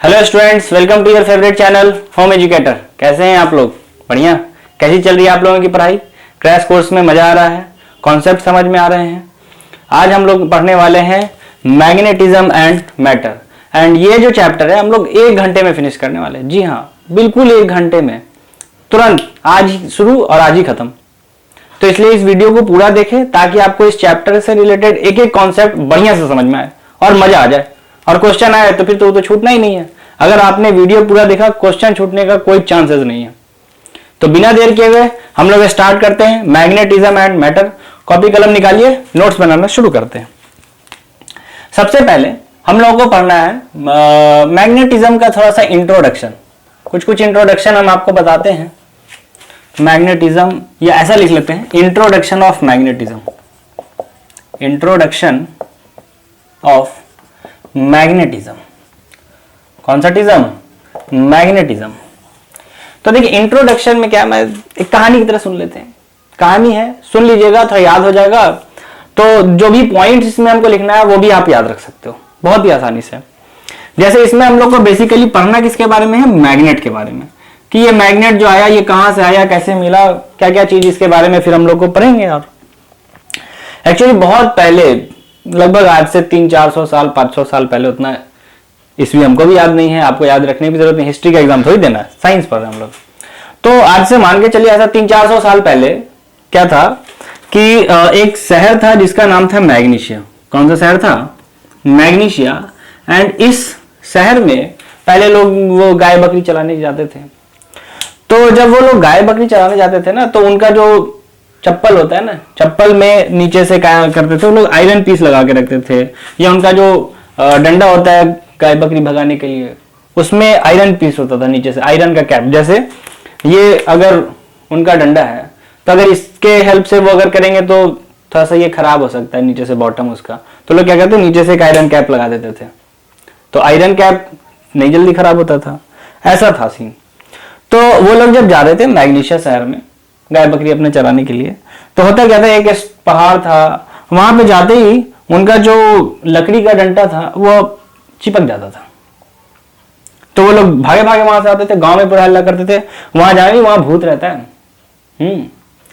Hello students, welcome to your favourite channel home educator. कैसे हैं आप लोग? बढ़िया। कैसी चल रही है आप लोगों की पढ़ाई? क्रैश कोर्स में मजा आ रहा है? कॉन्सेप्ट समझ में आ रहे हैं? आज हम लोग पढ़ने वाले हैं मैग्नेटिज्म एंड मैटर। एंड ये जो चैप्टर है हम लोग 1 घंटे में फिनिश करने वाले हैं। जी हाँ, बिल्कुल 1 घंटे में, तुरंत। आज ही शुरू और आज ही खत्म। तो इसलिए इस वीडियो को पूरा देखें ताकि आपको इस चैप्टर से रिलेटेड एक एक कॉन्सेप्ट बढ़िया से समझ में आए और मजा आ जाए। और क्वेश्चन आए तो फिर तो छूटना ही नहीं है। अगर आपने वीडियो पूरा देखा, क्वेश्चन छूटने का कोई चांसेस नहीं है। तो बिना देर किए हुए हम लोग स्टार्ट करते हैं मैग्नेटिज्म एंड मैटर। कॉपी कलम निकालिए, नोट्स बनाना शुरू करते हैं। सबसे पहले हम लोगों को पढ़ना है मैग्नेटिज्म का थोड़ा सा इंट्रोडक्शन। कुछ इंट्रोडक्शन हम आपको बताते हैं। मैग्नेटिज्म, या ऐसा लिख लेते हैं, introduction of magnetism. Introduction of magnetism. कौन सा टिज्म? मैग्नेटिज्म। तो देखिए इंट्रोडक्शन में क्या, मैं एक कहानी की तरह सुन लेते हैं। कहानी है, सुन लीजिएगा, थोड़ा याद हो जाएगा। तो जो भी पॉइंट्स इसमें हमको लिखना है वो भी आप याद रख सकते हो बहुत ही आसानी से। जैसे इसमें हम लोग को बेसिकली पढ़ना किसके बारे में है? मैग्नेट के बारे में, कि ये मैग्नेट जो आया ये कहां से आया, कैसे मिला, क्या क्या चीज इसके बारे में फिर हम लोग को पढ़ेंगे। और एक्चुअली बहुत पहले, लगभग आज से 300-400 साल, 500 साल पहले, उतना इसलिए हमको भी याद नहीं है, आपको याद रखने की जरूरत नहीं। हिस्ट्री का एग्जाम थोड़ी देना है, साइंस पढ़ रहे हैं हम लोग। तो आज से मान के चलिए ऐसा 300-400 साल पहले क्या था कि एक शहर था जिसका नाम था मैग्नीशिया। कौन सा शहर था? मैग्नीशिया। एंड इस शहर में पहले लोग वो गाय बकरी चलाने जाते थे। तो जब वो लोग गाय बकरी चलाने जाते थे ना, तो उनका जो चप्पल होता है ना, चप्पल में नीचे से क्या करते थे वो लोग? आयरन पीस लगा के रखते थे। या उनका जो डंडा होता है गाय बकरी भगाने के लिए, उसमें आयरन पीस होता था नीचे से, आयरन का कैप। जैसे ये अगर उनका डंडा है तो अगर इसके हेल्प से वो अगर करेंगे तो थोड़ा सा ये खराब हो सकता है नीचे से, बॉटम उसका। तो लोग क्या करते हैं, नीचे से एक आयरन कैप लगा देते थे। तो आयरन कैप नहीं जल्दी खराब होता था, ऐसा था सीन। तो वो लोग जब जा रहे थे मैग्नीशिया शहर में गाय बकरी अपने चराने के लिए, तो होता क्या था, एक पहाड़ था, वहां पे जाते ही उनका जो लकड़ी का डंडा था वो चिपक जाता था। तो वो लोग भागे भागे वहां से आते थे, गांव में पूरा हल्ला करते थे, वहां जाएंगे वहां भूत रहता है।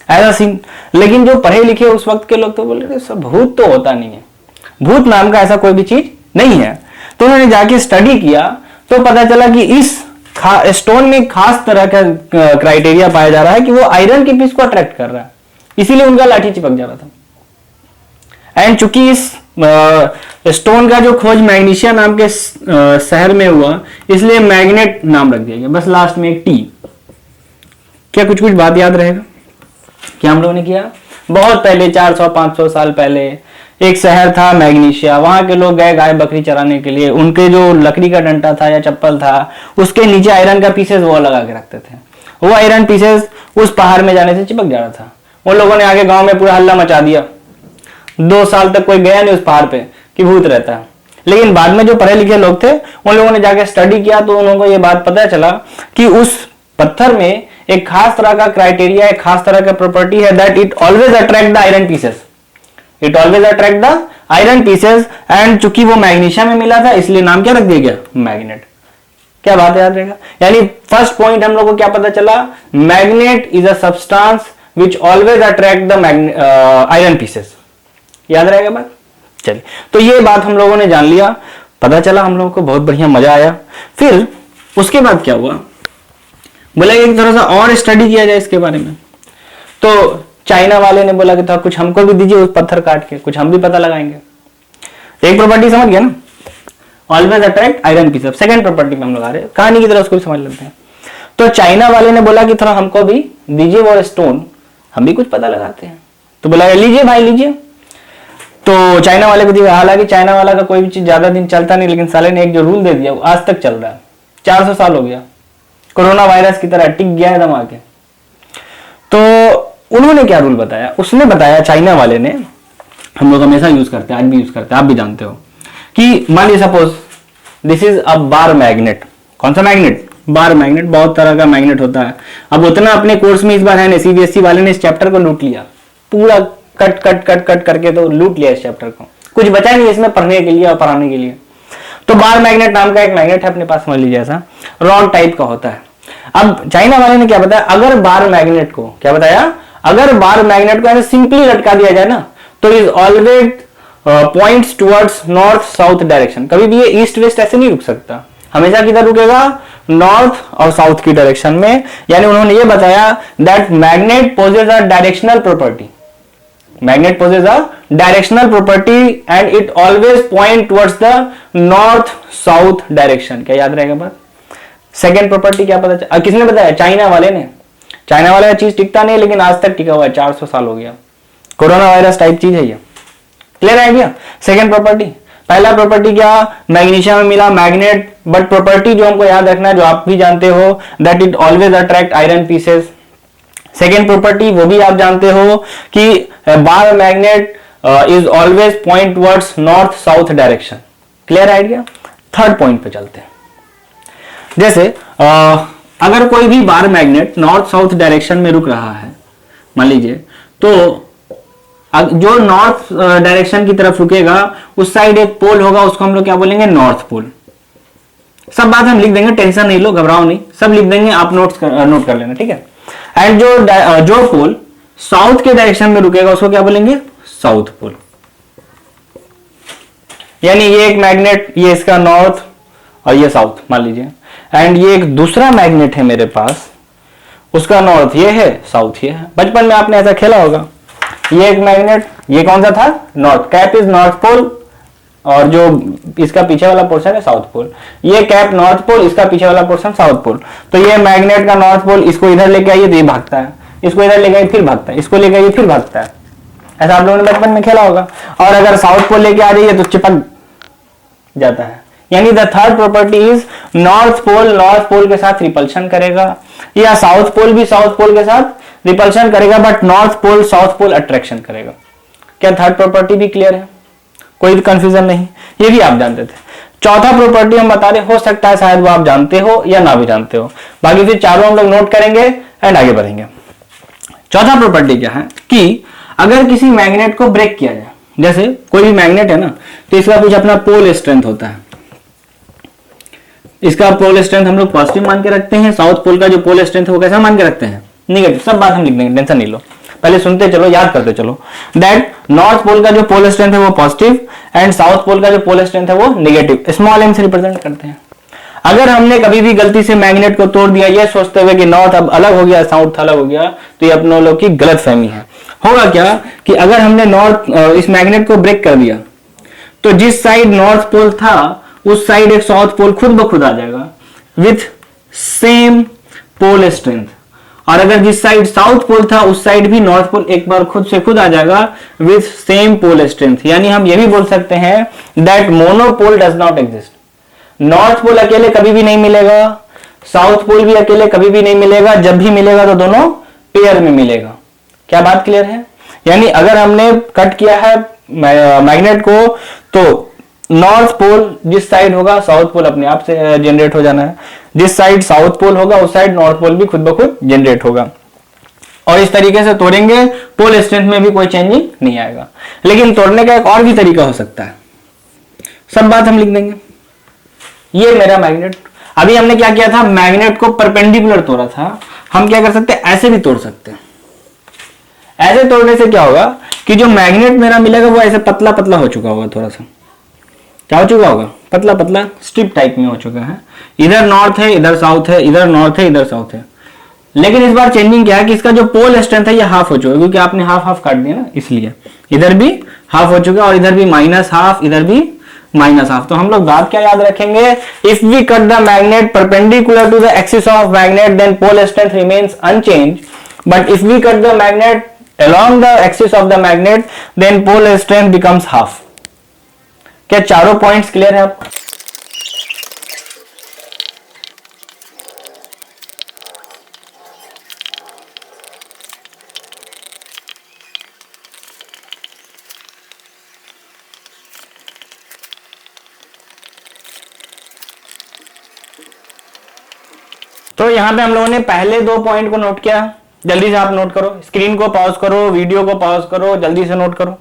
ऐसा सीन। लेकिन जो पढ़े लिखे उस वक्त के लोग तो बोल रहे थे सब भूत तो होता नहीं है, भूत नाम का ऐसा कोई भी चीज नहीं है। तो उन्होंने जाके स्टडी किया तो पता चला कि इस स्टोन में खास तरह का क्राइटेरिया पाया जा रहा है कि वो आयरन के पीस को अट्रैक्ट कर रहा है, इसीलिए उनका लाठी चिपक जा रहा था। एंड चूंकि इस स्टोन का जो खोज मैग्नीशिया नाम के शहर में हुआ, इसलिए मैग्नेट नाम रख दिया गया। बस लास्ट में एक टी। क्या कुछ बात याद रहेगा? क्या हम लोगों ने किया? बहुत पहले 400-500 साल पहले एक शहर था मैग्नीशिया। वहां के लोग गए गाय बकरी चराने के लिए। उनके जो लकड़ी का डंडा था या चप्पल था, उसके नीचे आयरन का पीसेस वो लगा के रखते थे। वो आयरन पीसेस उस पहाड़ में जाने से चिपक जा रहा था। उन लोगों ने आगे गांव में पूरा हल्ला मचा दिया। 2 साल तक कोई गया नहीं उस पहाड़ पे कि भूत रहता है। लेकिन बाद में जो पढ़े लिखे लोग थे उन लोगों ने जाके स्टडी किया तो उन लोगों को ये बात पता चला कि उस पत्थर में एक खास तरह का क्राइटेरिया, एक खास तरह का प्रॉपर्टी है, that it always attract the iron pieces. It always attract the iron pieces. And चूंकि वो मैग्नीशिया में मिला था इसलिए नाम क्या रख दिया गया? मैग्नेट। क्या बात याद रहेगा? यानी फर्स्ट पॉइंट हम लोग को क्या पता चला? Magnet is a substance which always attract the iron pieces. याद रहेगा बात? चलिए, तो ये बात हम लोगों ने जान लिया, पता चला हम लोगों को, बहुत बढ़िया, मजा आया। फिर उसके बाद क्या हुआ? बोला कि थोड़ा सा और स्टडी किया जाए इसके बारे में। तो चाइना वाले ने बोला कि तो कुछ हमको भी दीजिए उस पत्थर काट के, कुछ हम भी पता लगाएंगे। एक प्रॉपर्टी समझ गया ना, always attract iron pieces. Second property में हम लोग आ रहे हैं, कहानी की तरह उसको भी समझ लेते हैं। तो चाइना वाले ने बोला कि थोड़ा हमको भी दीजिए वो स्टोन, हम भी कुछ पता लगाते हैं। तो बोला लीजिए भाई लीजिए। तो चाइना वाले को दिया। हालांकि चाइना वाला का कोई भी चीज ज्यादा दिन चलता नहीं, लेकिन साले ने एक जो रूल दे दिया वो आज तक चल रहा है। 400 साल हो गया, कोरोना वायरस की तरह टिक गया एकदम आके। तो उन्होंने क्या रूल बताया? उसने बताया, चाइना वाले ने, हम लोग हमेशा यूज करते हैं, आज भी यूज करते हैं, आप भी जानते हो, कि मान लीजिए suppose this is a bar magnet. कौन सा मैग्नेट? Bar magnet. बहुत तरह का मैग्नेट होता है। अब उतना अपने कोर्स में इस बार है ना, सीबीएसई वाले ने इस चैप्टर को लूट लिया पूरा, कट करके तो लूट लिया इस चैप्टर को। कुछ बचा नहीं इसमें पढ़ने के लिए और पढ़ाने के लिए। तो बार मैग्नेट नाम का एक मैग्नेट है अपने पास, समझ लीजिए ऐसा रॉड टाइप का होता है। अब चाइना वाले ने क्या बताया, अगर बार मैग्नेट को क्या बताया, अगर बार मैग्नेट को ऐसे सिंपली लटका दिया जाए ना तो is always points towards north south direction. कभी भी ये ईस्ट वेस्ट ऐसे नहीं रुक सकता, हमेशा किधर रुकेगा, नॉर्थ और साउथ की डायरेक्शन में। यानी उन्होंने ये बताया that magnet possesses a directional property, magnet possesses a directional property and it always point towards the north south direction। क्या याद रहेगा बात? सेकेंड प्रॉपर्टी क्या पता किसने बताया, चाइना वाले ने। चाइना वाला चीज टिकता नहीं लेकिन आज तक टिका हुआ है, 400 साल हो गया, कोरोना वायरस टाइप चीज है ये। Clear idea? Second property. पहला प्रॉपर्टी क्या, मैग्नीशियम में मिला मैग्नेट, बट प्रॉपर्टी जो हमको याद रखना है, जो आप भी जानते हो, that it always attract iron pieces. Second property वो भी आप जानते हो कि bar magnet is always point towards north south direction. Clear idea? Third point पे चलते हैं। जैसे अगर कोई भी bar magnet north south direction में रुक रहा है, मान लीजिए, तो जो नॉर्थ डायरेक्शन की तरफ रुकेगा उस साइड एक पोल होगा, उसको हम लोग क्या बोलेंगे, नॉर्थ पोल। सब बात हम लिख देंगे, टेंशन नहीं लो, घबराओ नहीं, सब लिख देंगे, आप नोट कर लेना, ठीक है। एंड जो पोल साउथ के डायरेक्शन में रुकेगा उसको क्या बोलेंगे, साउथ पोल। यानी ये एक मैग्नेट, ये इसका नॉर्थ और ये साउथ मान लीजिए, एंड ये एक दूसरा मैग्नेट है मेरे पास, उसका नॉर्थ ये है, साउथ ये है। बचपन में आपने ऐसा खेला होगा, ये एक मैग्नेट, ये कौन सा था, north, cap is north pole और जो इसका पीछे वाला पोर्शन है साउथ पोल। ये कैप नॉर्थ पोल, इसका पीछे वाला पोर्शन साउथ पोल। तो ये मैग्नेट का नॉर्थ पोल, इसको इधर लेके आइए तो ये भागता है, इसको इधर लेके आइए फिर भागता है, इसको लेके आइए फिर भागता है। ऐसा आप लोगों ने बचपन में खेला होगा। और अगर साउथ पोल लेके आ जाइए तो चिपक जाता है। यानी the third property is north pole के साथ रिपल्शन करेगा, या साउथ पोल भी साउथ पोल के साथ रिपल्शन करेगा, but north pole south pole attraction करेगा। क्या थर्ड प्रॉपर्टी भी क्लियर है? कोई भी कंफ्यूजन नहीं, ये भी आप जानते थे। चौथा प्रॉपर्टी हम बता रहे, हो सकता है शायद वो आप जानते हो या ना भी जानते हो, बाकी फिर चारों हम लोग नोट करेंगे एंड आगे बढ़ेंगे। चौथा प्रॉपर्टी क्या है कि अगर किसी मैग्नेट को ब्रेक किया जाए, जैसे कोई भी मैग्नेट है ना, तो इसका कुछ अपना पोल स्ट्रेंथ होता है। इसका पोल स्ट्रेंथ हम लोग पॉजिटिव मान के रखते हैं, साउथ पोल का जो पोल स्ट्रेंथ है वो कैसा मान के रखते हैं, निगेटिव। सब बात हम लिख देंगे, टेंशन नहीं लो, पहले सुनते चलो, याद करते चलो। दैट नॉर्थ पोल का जो पोल स्ट्रेंथ है वो पॉजिटिव एंड साउथ पोल का जो पोल स्ट्रेंथ है वो नेगेटिव, स्मॉल एम से रिप्रेजेंट करते हैं। अगर हमने कभी भी गलती से मैग्नेट को तोड़ दिया ये सोचते हुए कि नॉर्थ अब अलग हो गया, साउथ अलग हो गया, तो ये अपने लोग की गलत फहमी है। होगा क्या कि अगर हमने नॉर्थ इस मैग्नेट को ब्रेक कर दिया तो जिस साइड नॉर्थ पोल था उस साइड एक साउथ पोल खुद ब खुद आ जाएगा विथ सेम पोल स्ट्रेंथ, और अगर जिस साइड साउथ पोल था उस साइड भी नॉर्थ पोल एक बार खुद से खुद आ जाएगा विथ सेम पोल स्ट्रेंथ। यानी हम ये भी बोल सकते हैं that monopole does not exist. North pole अकेले कभी भी नहीं मिलेगा, साउथ पोल भी अकेले कभी भी नहीं मिलेगा, जब भी मिलेगा तो दोनों पेयर में मिलेगा। क्या बात क्लियर है? यानी अगर हमने कट किया है मैग्नेट को तो नॉर्थ पोल जिस साइड होगा साउथ पोल अपने आप से जनरेट हो जाना है, जिस साइड साउथ पोल होगा उस साइड नॉर्थ पोल भी खुद ब खुद जनरेट होगा, और इस तरीके से तोड़ेंगे पोल स्ट्रेंथ में भी कोई चेंजिंग नहीं आएगा। लेकिन तोड़ने का एक और भी तरीका हो सकता है, सब बात हम लिख देंगे। ये मेरा मैग्नेट, अभी हमने क्या किया था, मैग्नेट को परपेंडिकुलर तोड़ा था, हम क्या कर सकते हैं, ऐसे भी तोड़ सकते हैं। ऐसे तोड़ने से क्या होगा कि जो मैग्नेट मेरा मिलेगा वो ऐसे पतला पतला हो चुका होगा, थोड़ा सा क्या हो चुका होगा, पतला पतला स्ट्रिप टाइप में हो चुका है। इधर नॉर्थ है, इधर साउथ है, इधर नॉर्थ है, इधर साउथ है। लेकिन इस बार चेंजिंग क्या है कि इसका जो पोल स्ट्रेंथ है ये हाफ हो चुका है, क्योंकि आपने हाफ हाफ काट दिया ना, इसलिए इधर भी हाफ हो चुका है और इधर भी माइनस हाफ, इधर भी माइनस हाफ। तो हम लोग बात क्या याद रखेंगे, if we cut the magnet perpendicular to the axis of magnet then pole strength remains unchanged, but if we cut the magnet along the axis of the magnet then pole strength becomes half। क्या चारों points clear है आपको? तो यहां पे हम लोगों ने पहले दो पॉइंट को नोट किया, जल्दी से आप नोट करो, स्क्रीन को पॉज करो, वीडियो को पॉज करो, जल्दी से नोट करो।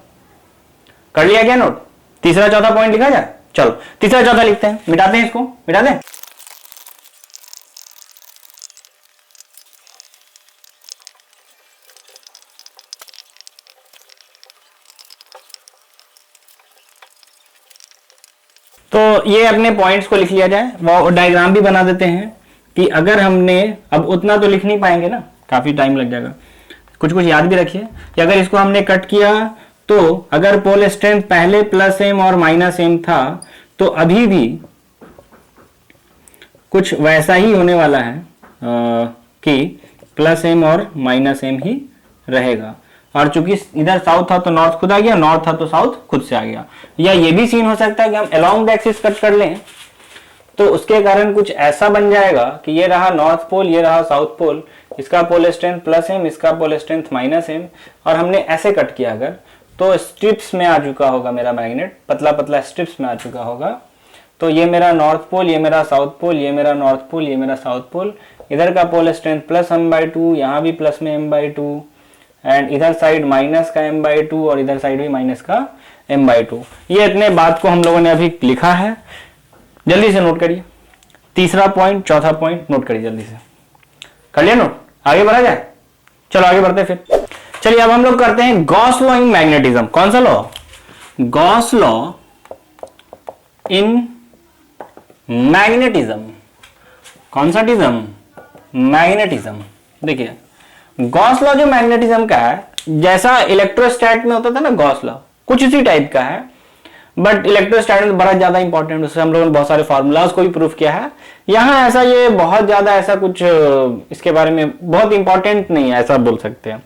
कर लिया क्या नोट? तीसरा चौथा पॉइंट लिखा जाए, चलो तीसरा चौथा लिखते हैं, मिटाते हैं इसको, मिटा दें। तो ये अपने पॉइंट्स को लिख लिया जाए, वो डायग्राम भी बना देते हैं कि अगर हमने, अब उतना तो लिख नहीं पाएंगे ना, काफी टाइम लग जाएगा, कुछ कुछ याद भी रखिए कि अगर इसको हमने कट किया तो अगर पोल स्ट्रेंथ पहले प्लस एम और माइनस एम था तो अभी भी कुछ वैसा ही होने वाला है कि प्लस एम और माइनस एम ही रहेगा। और चूंकि इधर साउथ था तो नॉर्थ खुद आ गया, नॉर्थ था तो साउथ खुद से आ गया। या ये भी सीन हो सकता है कि हम अलोंग द एक्सिस कट कर लें तो उसके कारण कुछ ऐसा बन जाएगा कि ये रहा नॉर्थ पोल, ये रहा साउथ पोल, इसका पोल स्ट्रेंथ प्लस एम, इसका पोल स्ट्रेंथ माइनस एम, और हमने ऐसे कट किया अगर तो स्ट्रिप्स में आ चुका होगा मेरा मैग्नेट, पतला पतला स्ट्रिप्स में आ चुका होगा। तो ये मेरा नॉर्थ पोल, ये मेरा साउथ पोल, ये मेरा नॉर्थ पोल, ये मेरा साउथ पोल, इधर का पोल स्ट्रेंथ प्लस m/2, यहाँ भी प्लस में m/2, एंड इधर साइड माइनस का m/2 और इधर साइड भी माइनस का m/2। ये इतने बात को हम लोगों ने अभी लिखा है, जल्दी से नोट करिए। तीसरा पॉइंट, चौथा पॉइंट नोट करिए, जल्दी से कर लिया नोट, आगे बढ़ा जाए। चलो आगे बढ़ते हैं फिर। चलिए अब हम लोग करते हैं गॉस लॉ इन मैग्नेटिज्म। कौन सा law? Gauss law in magnetism. कौन सा टिज्म? मैग्नेटिज्म। देखिए गॉस लॉ जो मैग्नेटिज्म का है, जैसा इलेक्ट्रोस्टैट में होता था ना गॉस लॉ, कुछ इसी टाइप का है, बट इलेक्ट्रोस्टैट में बड़ा ज्यादा इंपॉर्टेंट, उससे हम लोगों ने बहुत सारे फार्मूलाज को भी प्रूफ किया है। यहाँ ऐसा ये बहुत ज्यादा ऐसा कुछ इसके बारे में बहुत इंपॉर्टेंट नहीं है, ऐसा बोल सकते हैं।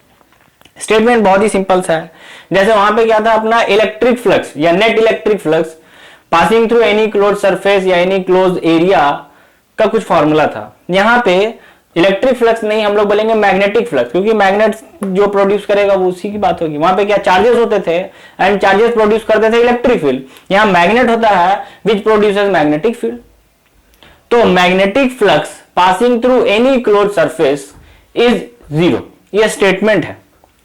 स्टेटमेंट बहुत ही सिंपल सा है। जैसे वहां पे क्या था, अपना इलेक्ट्रिक फ्लक्स या net electric flux passing through any close surface या एनी क्लोज एरिया का कुछ फॉर्मूला था। यहाँ पे इलेक्ट्रिक फ्लक्स नहीं, हम लोग बोलेंगे मैग्नेटिक फ्लक्स, क्योंकि मैग्नेट जो प्रोड्यूस करेगा वो उसी की बात होगी। वहां पे क्या चार्जेस होते थे एंड चार्जेस प्रोड्यूस करते थे इलेक्ट्रिक फील्ड। यहाँ मैग्नेट होता है विच प्रोड्यूसेस मैग्नेटिक फील्ड। तो magnetic flux passing through any close surface is zero, ये स्टेटमेंट है,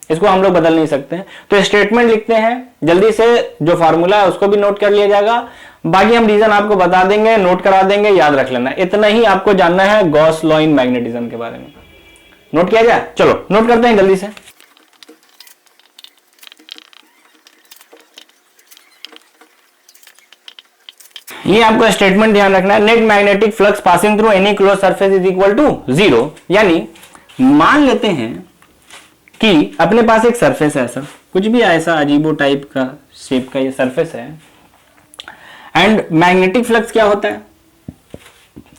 इसको हम लोग बदल नहीं सकते हैं। तो स्टेटमेंट लिखते हैं, जल्दी से जो फार्मूला है उसको भी नोट कर लिया जाएगा, बाकी हम रीजन आपको बता देंगे, नोट करा देंगे, याद रख लेना। इतना ही आपको जानना है गॉस लॉ इन मैग्नेटिज्म के बारे में। नोट किया जाए? चलो नोट करते हैं जल्दी से। ये आपको स्टेटमेंट ध्यान रखना है, net magnetic flux passing through any close surface is equal to zero. यानी मान लेते हैं कि अपने पास एक सरफेस है, ऐसा कुछ भी ऐसा अजीबो टाइप का शेप का ये सरफेस है, एंड मैग्नेटिक फ्लक्स क्या होता है,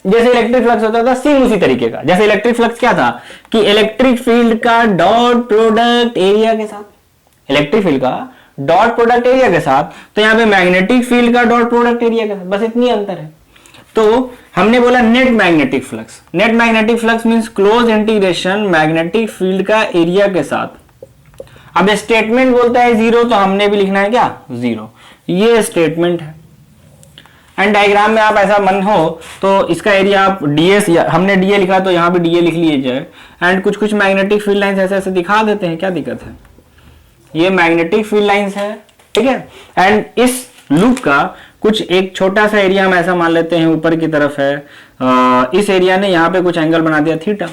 जैसे इलेक्ट्रिक फ्लक्स होता था सेम उसी तरीके का। जैसे इलेक्ट्रिक फ्लक्स क्या था कि इलेक्ट्रिक फील्ड का डॉट प्रोडक्ट एरिया के साथ, इलेक्ट्रिक फील्ड का डॉट प्रोडक्ट एरिया के साथ, तो यहाँ पे मैग्नेटिक फील्ड का डॉट प्रोडक्ट एरिया के साथ, बस इतनी अंतर है। तो हमने बोला net magnetic flux, net magnetic flux means close integration magnetic field का एरिया के साथ। अब स्टेटमेंट बोलता है जीरो, तो हमने भी लिखना है क्या? जीरो। ये स्टेटमेंट है। एंड डायग्राम में आप ऐसा मन हो तो इसका एरिया आप ds, या हमने dA लिखा तो यहाँ भी dA लिख लीजिए। एंड कुछ कुछ मैग्नेटिक फील्ड लाइंस ऐसे ऐसे दिखा देते हैं, क्या दिक्कत है? ये मैग्नेटिक फील्ड लाइंस है, ठीक है। एंड इस लूप का कुछ एक छोटा सा एरिया हम ऐसा मान लेते हैं ऊपर की तरफ है, इस एरिया ने यहाँ पे कुछ एंगल बना दिया थीटा,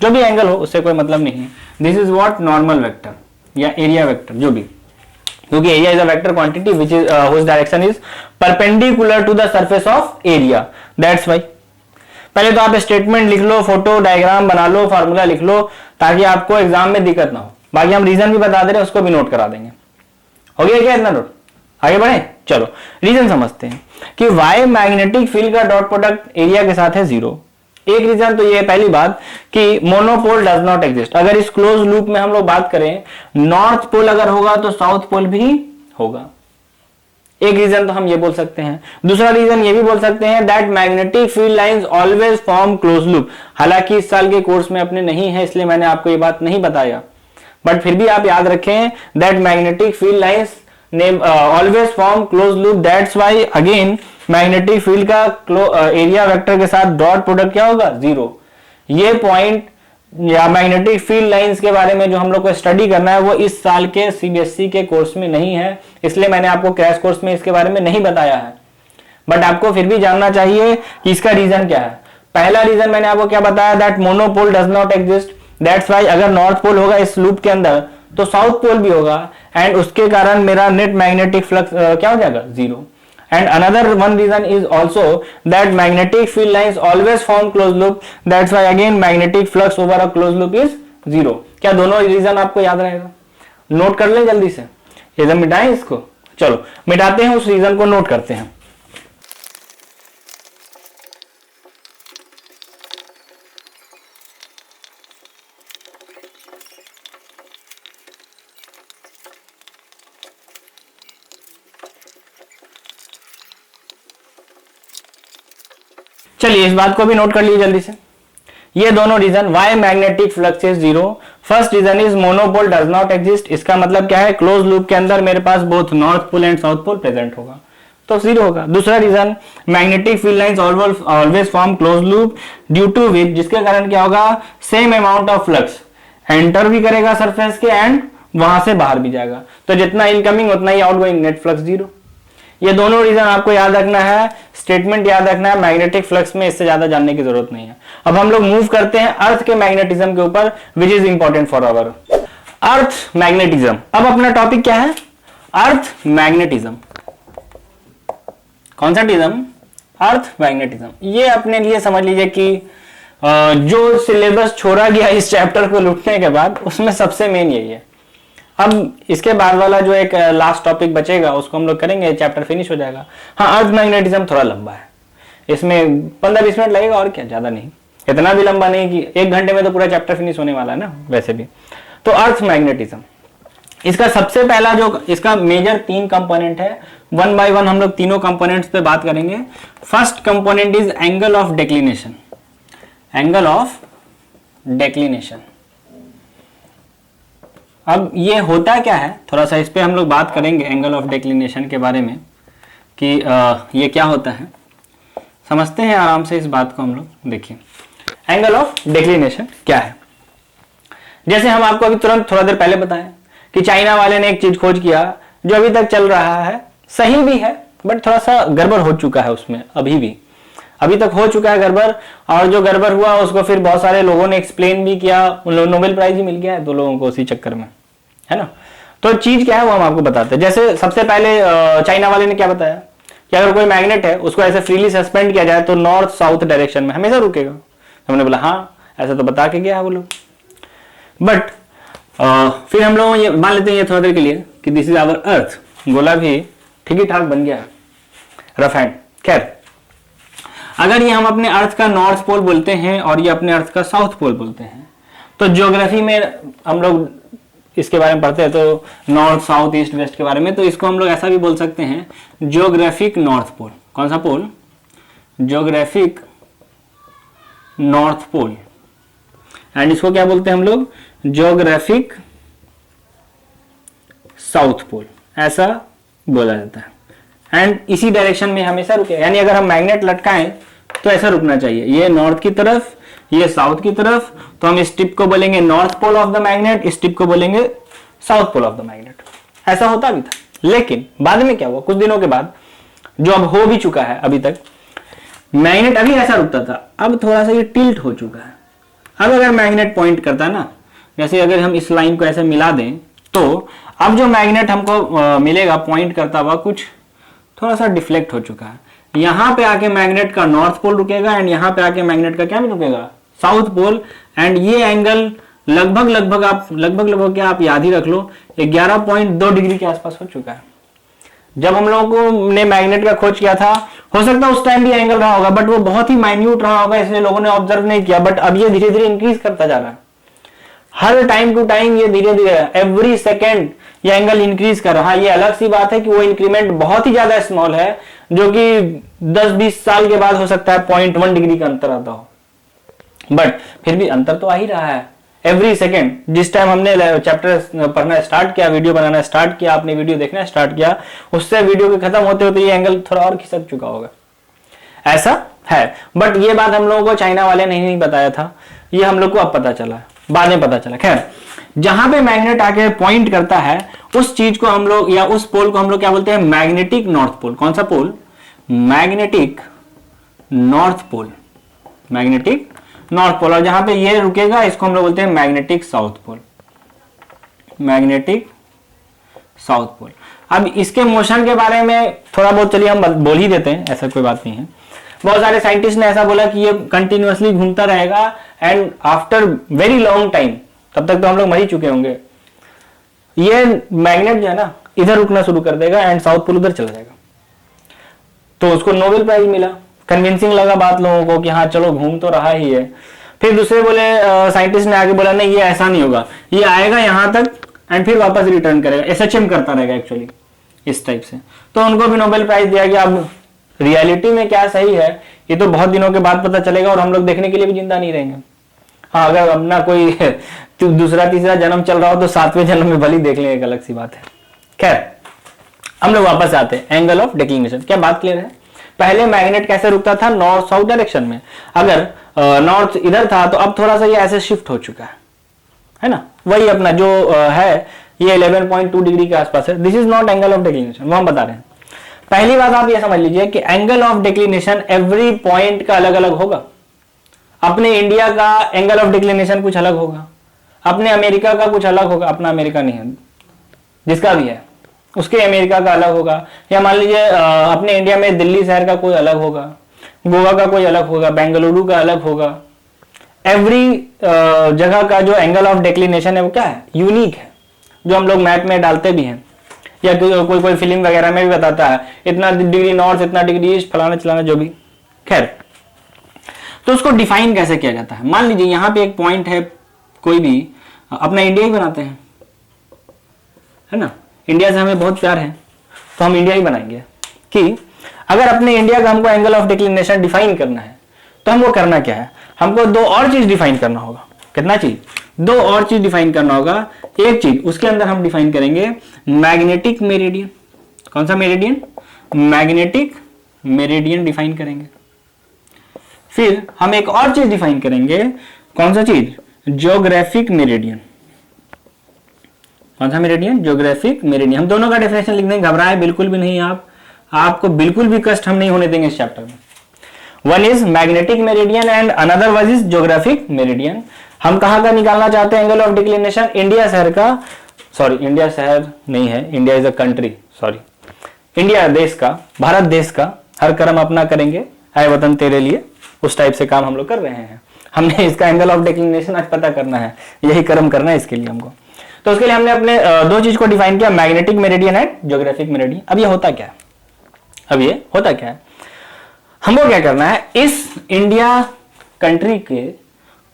जो भी एंगल हो उससे कोई मतलब नहीं है। This is what normal vector या एरिया वेक्टर, जो भी, क्योंकि area is a vector quantity which is which direction is perpendicular to the surface of area, that's why. पहले तो आप स्टेटमेंट लिख लो, फोटो डायग्राम बना लो, फार्मूला लिख लो, ताकि आपको एग्जाम में दिक्कत ना हो। बाकी हम रीजन भी बता दे रहे हैं, उसको भी नोट करा देंगे। हो गया क्या इतना नोट? आगे बढ़े, चलो रीजन समझते हैं कि वाई मैग्नेटिक फील्ड का डॉट प्रोडक्ट एरिया के साथ है जीरो। एक रीजन तो ये है, पहली बात कि मोनोपोल डज नॉट एग्जिस्ट। अगर इस क्लोज लूप में हम लोग बात करें, नॉर्थ पोल अगर होगा तो साउथ पोल भी होगा। एक रीजन तो हम ये बोल सकते हैं। दूसरा रीजन ये भी बोल सकते हैं that magnetic field lines always form close loop. हालांकि इस साल के कोर्स में अपने नहीं है, इसलिए मैंने आपको ये बात नहीं बताया, बट फिर भी आप याद रखें that magnetic field lines always form close loop, that's why again magnetic field का एरिया वेक्टर के साथ डॉट प्रोडक्ट क्या होगा? जीरो। ये पॉइंट या मैग्नेटिक फील्ड लाइंस के बारे में जो हम लोग को स्टडी करना है वो इस साल के सीबीएसई के कोर्स में नहीं है, इसलिए मैंने आपको क्रैश कोर्स में इसके बारे में नहीं बताया है। बट आपको फिर भी जानना चाहिए कि इसका रीजन क्या है। पहला रीजन मैंने आपको क्या बताया, that monopole does not exist, that's why अगर नॉर्थ पोल होगा इस लूप के अंदर तो साउथ पोल भी होगा, एंड उसके कारण मेरा नेट मैग्नेटिक फ्लक्स क्या हो जाएगा, zero. And another one reason is also that magnetic field lines always form closed loop. That's why again magnetic flux over a closed loop is zero. क्या दोनों रीजन आपको याद रहेगा? नोट कर लें जल्दी से, ये जब मिटाएं इसको, चलो मिटाते हैं, उस रीजन को नोट करते हैं। चलिए इस बात को भी नोट कर लीजिए जल्दी से। ये दोनों region why magnetic flux is zero. First region is monopole does not exist, इसका मतलब क्या है, क्लोज लूप के अंदर मेरे पास both north pole and south pole present होगा तो जीरो होगा। दूसरा रीजन, magnetic field lines always form close loop due to which, जिसके कारण क्या होगा, same amount of flux enter भी करेगा सरफेस के एंड वहां से बाहर भी जाएगा, तो जितना इनकमिंग उतना ही आउटगोइंग, नेट फ्लक्स जीरो। ये दोनों रीजन आपको याद रखना है, स्टेटमेंट याद रखना है, मैग्नेटिक फ्लक्स में इससे ज्यादा जानने की जरूरत नहीं है। अब हम लोग मूव करते हैं अर्थ के मैग्नेटिज्म के ऊपर, which is important for our earth magnetism. अब अपना टॉपिक क्या है, अर्थ मैग्नेटिज्म। कौन सा टिज्म, अर्थ मैग्नेटिज्म। ये अपने लिए समझ लीजिए कि जो सिलेबस छोड़ा गया इस चैप्टर को लूटने के बाद, उसमें सबसे मेन यही है। अब इसके बाद वाला जो एक लास्ट टॉपिक बचेगा उसको हम लोग करेंगे, चैप्टर फिनिश हो जाएगा। हाँ, अर्थ मैग्नेटिज्म थोड़ा लंबा है, इसमें 15-20 मिनट लगेगा और क्या, ज्यादा नहीं, इतना भी लंबा नहीं कि 1 घंटे में तो पूरा चैप्टर फिनिश होने वाला है ना वैसे भी। तो अर्थ मैग्नेटिज्म, इसका सबसे पहला जो इसका मेजर 3 कंपोनेंट है, 1 बाय 1 हम लोग तीनों कंपोनेंट्स पे बात करेंगे। First component is angle of declination. Angle of declination, अब ये होता क्या है, थोड़ा सा इस पे हम लोग बात करेंगे एंगल ऑफ डेक्लिनेशन के बारे में कि ये क्या होता है, समझते हैं आराम से इस बात को हम लोग। देखिए एंगल ऑफ डेक्लिनेशन क्या है, जैसे हम आपको अभी तुरंत थोड़ा देर पहले बताएं कि चाइना वाले ने एक चीज खोज किया जो अभी तक चल रहा है, सही भी है बट थोड़ा सा गड़बड़ हो चुका है उसमें, अभी तक हो चुका है गड़बड़, और जो गड़बड़ हुआ उसको फिर बहुत सारे लोगों ने एक्सप्लेन भी किया, नोबेल प्राइज ही मिल गया है 2 लोगों को उसी चक्कर में, है ना। तो चीज क्या है वो हम आपको बताते हैं। जैसे सबसे पहले चाइना वाले ने क्या बताया कि अगर कोई मैग्नेट है उसको ऐसे फ्रीली सस्पेंड किया जाए तो नॉर्थ साउथ डायरेक्शन में हमेशा रुकेगा। हमने बोला हाँ, ऐसा तो बता के गया है वो लोग, बट फिर हम लोग ये मान लेते हैं ये थोड़ा देर के लिए कि दिस इज आवर अर्थ, गोला भी ठीक ही ठाक बन गया है, रफ हैंड। खैर, अगर ये हम अपने अर्थ का नॉर्थ पोल बोलते हैं और ये अपने अर्थ का साउथ पोल बोलते हैं, तो ज्योग्राफी में हम लोग इसके बारे में पढ़ते हैं तो नॉर्थ साउथ ईस्ट वेस्ट के बारे में, तो इसको हम लोग ऐसा भी बोल सकते हैं ज्योग्राफिक नॉर्थ पोल। कौन सा pole, geographic north pole, and इसको क्या बोलते हैं हम लोग, ज्योग्राफिक साउथ पोल, ऐसा बोला जाता है। एंड इसी डायरेक्शन में हमेशा रुके, यानी अगर हम मैग्नेट लटकाएं तो ऐसा रुकना चाहिए, ये नॉर्थ की तरफ ये साउथ की तरफ, तो हम इस टिप को बोलेंगे north pole of the magnet, इस टिप को बोलेंगे south pole of the magnet. ऐसा होता भी था, लेकिन बाद में क्या हुआ, कुछ दिनों के बाद, जो अब हो भी चुका है, अभी तक मैग्नेट अभी ऐसा रुकता था, अब थोड़ा सा ये टिल्ट हो चुका है। अब अगर मैग्नेट पॉइंट करता है ना, जैसे अगर हम इस लाइन को ऐसे मिला दें, तो अब जो मैग्नेट हमको मिलेगा पॉइंट करता हुआ, कुछ थोड़ा सा डिफ्लेक्ट हो चुका है। यहां पे आके मैग्नेट का नॉर्थ पोल रुकेगा एंड यहां पे आके मैग्नेट का क्या भी रुकेगा, साउथ पोल। एंड ये एंगल लगभग क्या आप याद ही रख लो, 11.2 डिग्री के आसपास हो चुका है। जब हम लोगों ने मैग्नेट का खोज किया था, हो सकता है उस टाइम भी एंगल रहा होगा, बट वो बहुत ही माइन्यूट रहा होगा, इसलिए लोगों ने ऑब्जर्व नहीं किया। बट अब ये धीरे धीरे इंक्रीज करता जा रहा है, हर टाइम टू टाइम ये धीरे धीरे, एवरी सेकेंड ये एंगल इंक्रीज कर रहा है। ये अलग सी बात है कि वो इंक्रीमेंट बहुत ही ज्यादा स्मॉल है, जो कि 10-20 साल के बाद हो सकता है 0.1 डिग्री का अंतर आता हो, बट फिर भी अंतर तो आ ही रहा है एवरी सेकेंड। जिस टाइम हमने चैप्टर पढ़ना स्टार्ट किया, वीडियो बनाना स्टार्ट किया, आपने वीडियो देखना स्टार्ट किया, उससे वीडियो के खत्म होते होते ये एंगल थोड़ा और खिसक चुका होगा, ऐसा है। बट ये बात हम लोगों को चाइना वाले ने नहीं बताया था, ये हम लोग को अब पता चला, बाद में पता चला। खैर, जहां पे मैग्नेट आके पॉइंट करता है उस चीज को हम लोग, या उस पोल को हम लोग क्या बोलते हैं, मैग्नेटिक नॉर्थ पोल। कौन सा pole, magnetic north pole, magnetic north pole, और जहां पे ये रुकेगा इसको हम लोग बोलते हैं magnetic south pole, magnetic south pole. अब इसके मोशन के बारे में थोड़ा बहुत चलिए हम बोल ही देते हैं, ऐसा कोई बात नहीं है। बहुत सारे साइंटिस्ट ने ऐसा बोला कि ये कंटिन्यूअसली घूमता रहेगा and after very long time, तब तक तो हम लोग मर ही चुके होंगे, ये मैग्नेट जो है ना इधर रुकना शुरू कर देगा एंड साउथ पोल उधर चला जाएगा। तो उसको नोबेल प्राइज मिला, कन्विंसिंग लगा बात लोगों को कि हाँ चलो घूम तो रहा ही है। फिर दूसरे बोले साइंटिस्ट ने आगे बोला नहीं ये ऐसा नहीं होगा, ये आएगा यहां तक एंड फिर वापस रिटर्न करेगा, एसएचएम करता रहेगा एक्चुअली इस टाइप से। तो उनको भी नोबेल प्राइज दिया गया। अब रियलिटी में क्या सही है ये तो बहुत दिनों के बाद पता चलेगा, और हम लोग देखने के लिए भी जिंदा नहीं रहेंगे। हाँ अगर अपना कोई दूसरा तीसरा जन्म चल रहा हो तो 7वें जन्म में भली देख लेंगे, एक अलग सी बात है। खैर हम लोग वापस आते हैं, एंगल ऑफ डिक्लिनेशन। क्या बात क्लियर है? पहले मैग्नेट कैसे रुकता था? नॉर्थ साउथ डायरेक्शन में। अगर नॉर्थ इधर था तो अब थोड़ा सा ये ऐसे शिफ्ट हो चुका है ना, वही अपना जो है ये 11.2 डिग्री के आसपास है। This is naught angle of declination, वो हम बता रहे हैं। पहली बात आप ये समझ लीजिए कि angle of declination every point का अलग अलग होगा। अपने इंडिया का एंगल ऑफ डिक्लिनेशन कुछ अलग होगा, अपने अमेरिका का कुछ अलग होगा, अपना अमेरिका नहीं है जिसका भी है उसके अमेरिका का अलग होगा, या मान लीजिए अपने इंडिया में दिल्ली शहर का कोई अलग होगा, गोवा का कोई अलग होगा, बेंगलुरु का अलग होगा। एवरी जगह का जो एंगल ऑफ डिक्लिनेशन है वो क्या है? यूनिक है, जो हम लोग मैप में डालते भी हैं या कोई फिल्म वगैरह में भी बताता है इतना डिग्री नॉर्थ, इतना डिग्री ईस्ट, फलाना चलाना जो भी। खैर तो उसको डिफाइन कैसे किया जाता है? मान लीजिए यहाँ पे एक पॉइंट है, कोई भी अपना इंडिया ही बनाते हैं, है ना, इंडिया से हमें बहुत प्यार है तो हम इंडिया ही बनाएंगे कि अगर अपने इंडिया का हमको एंगल ऑफ डिक्लिनेशन डिफाइन करना है तो हमको करना क्या है? हमको दो और चीज डिफाइन करना होगा। कितना चीज? दो और चीज डिफाइन करना होगा। एक चीज उसके अंदर हम डिफाइन करेंगे मैग्नेटिक मेरिडियन। कौन सा मेरिडियन? मैग्नेटिक मेरिडियन डिफाइन करेंगे। फिर हम एक और चीज डिफाइन करेंगे। कौन सा चीज? Geographic meridian. कौन सा मेरिडियन? Geographic meridian. हम दोनों का डेफिनेशन लिख देंगे, घबराए बिल्कुल भी नहीं आप, आपको बिल्कुल भी कष्ट हम नहीं होने देंगे इस चैप्टर में। One is magnetic meridian and another one is geographic meridian. हम कहां का निकालना चाहते हैं एंगल ऑफ डिक्लिनेशन? इंडिया शहर का, सॉरी इंडिया शहर नहीं है, India is a country, sorry India देश का, भारत देश का। हर कर्म अपना करेंगे, आए वतन तेरे लिए, उस टाइप से काम हम लोग कर रहे हैं। हमने इसका एंगल ऑफ डिक्लिनेशन आज पता करना है, यही कर्म करना है इसके लिए हमको। तो उसके लिए हमने अपने दो चीज को डिफाइन किया, magnetic meridian and geographic meridian. अब ये होता क्या है? अब ये होता क्या है? हमको क्या करना है, इस इंडिया कंट्री के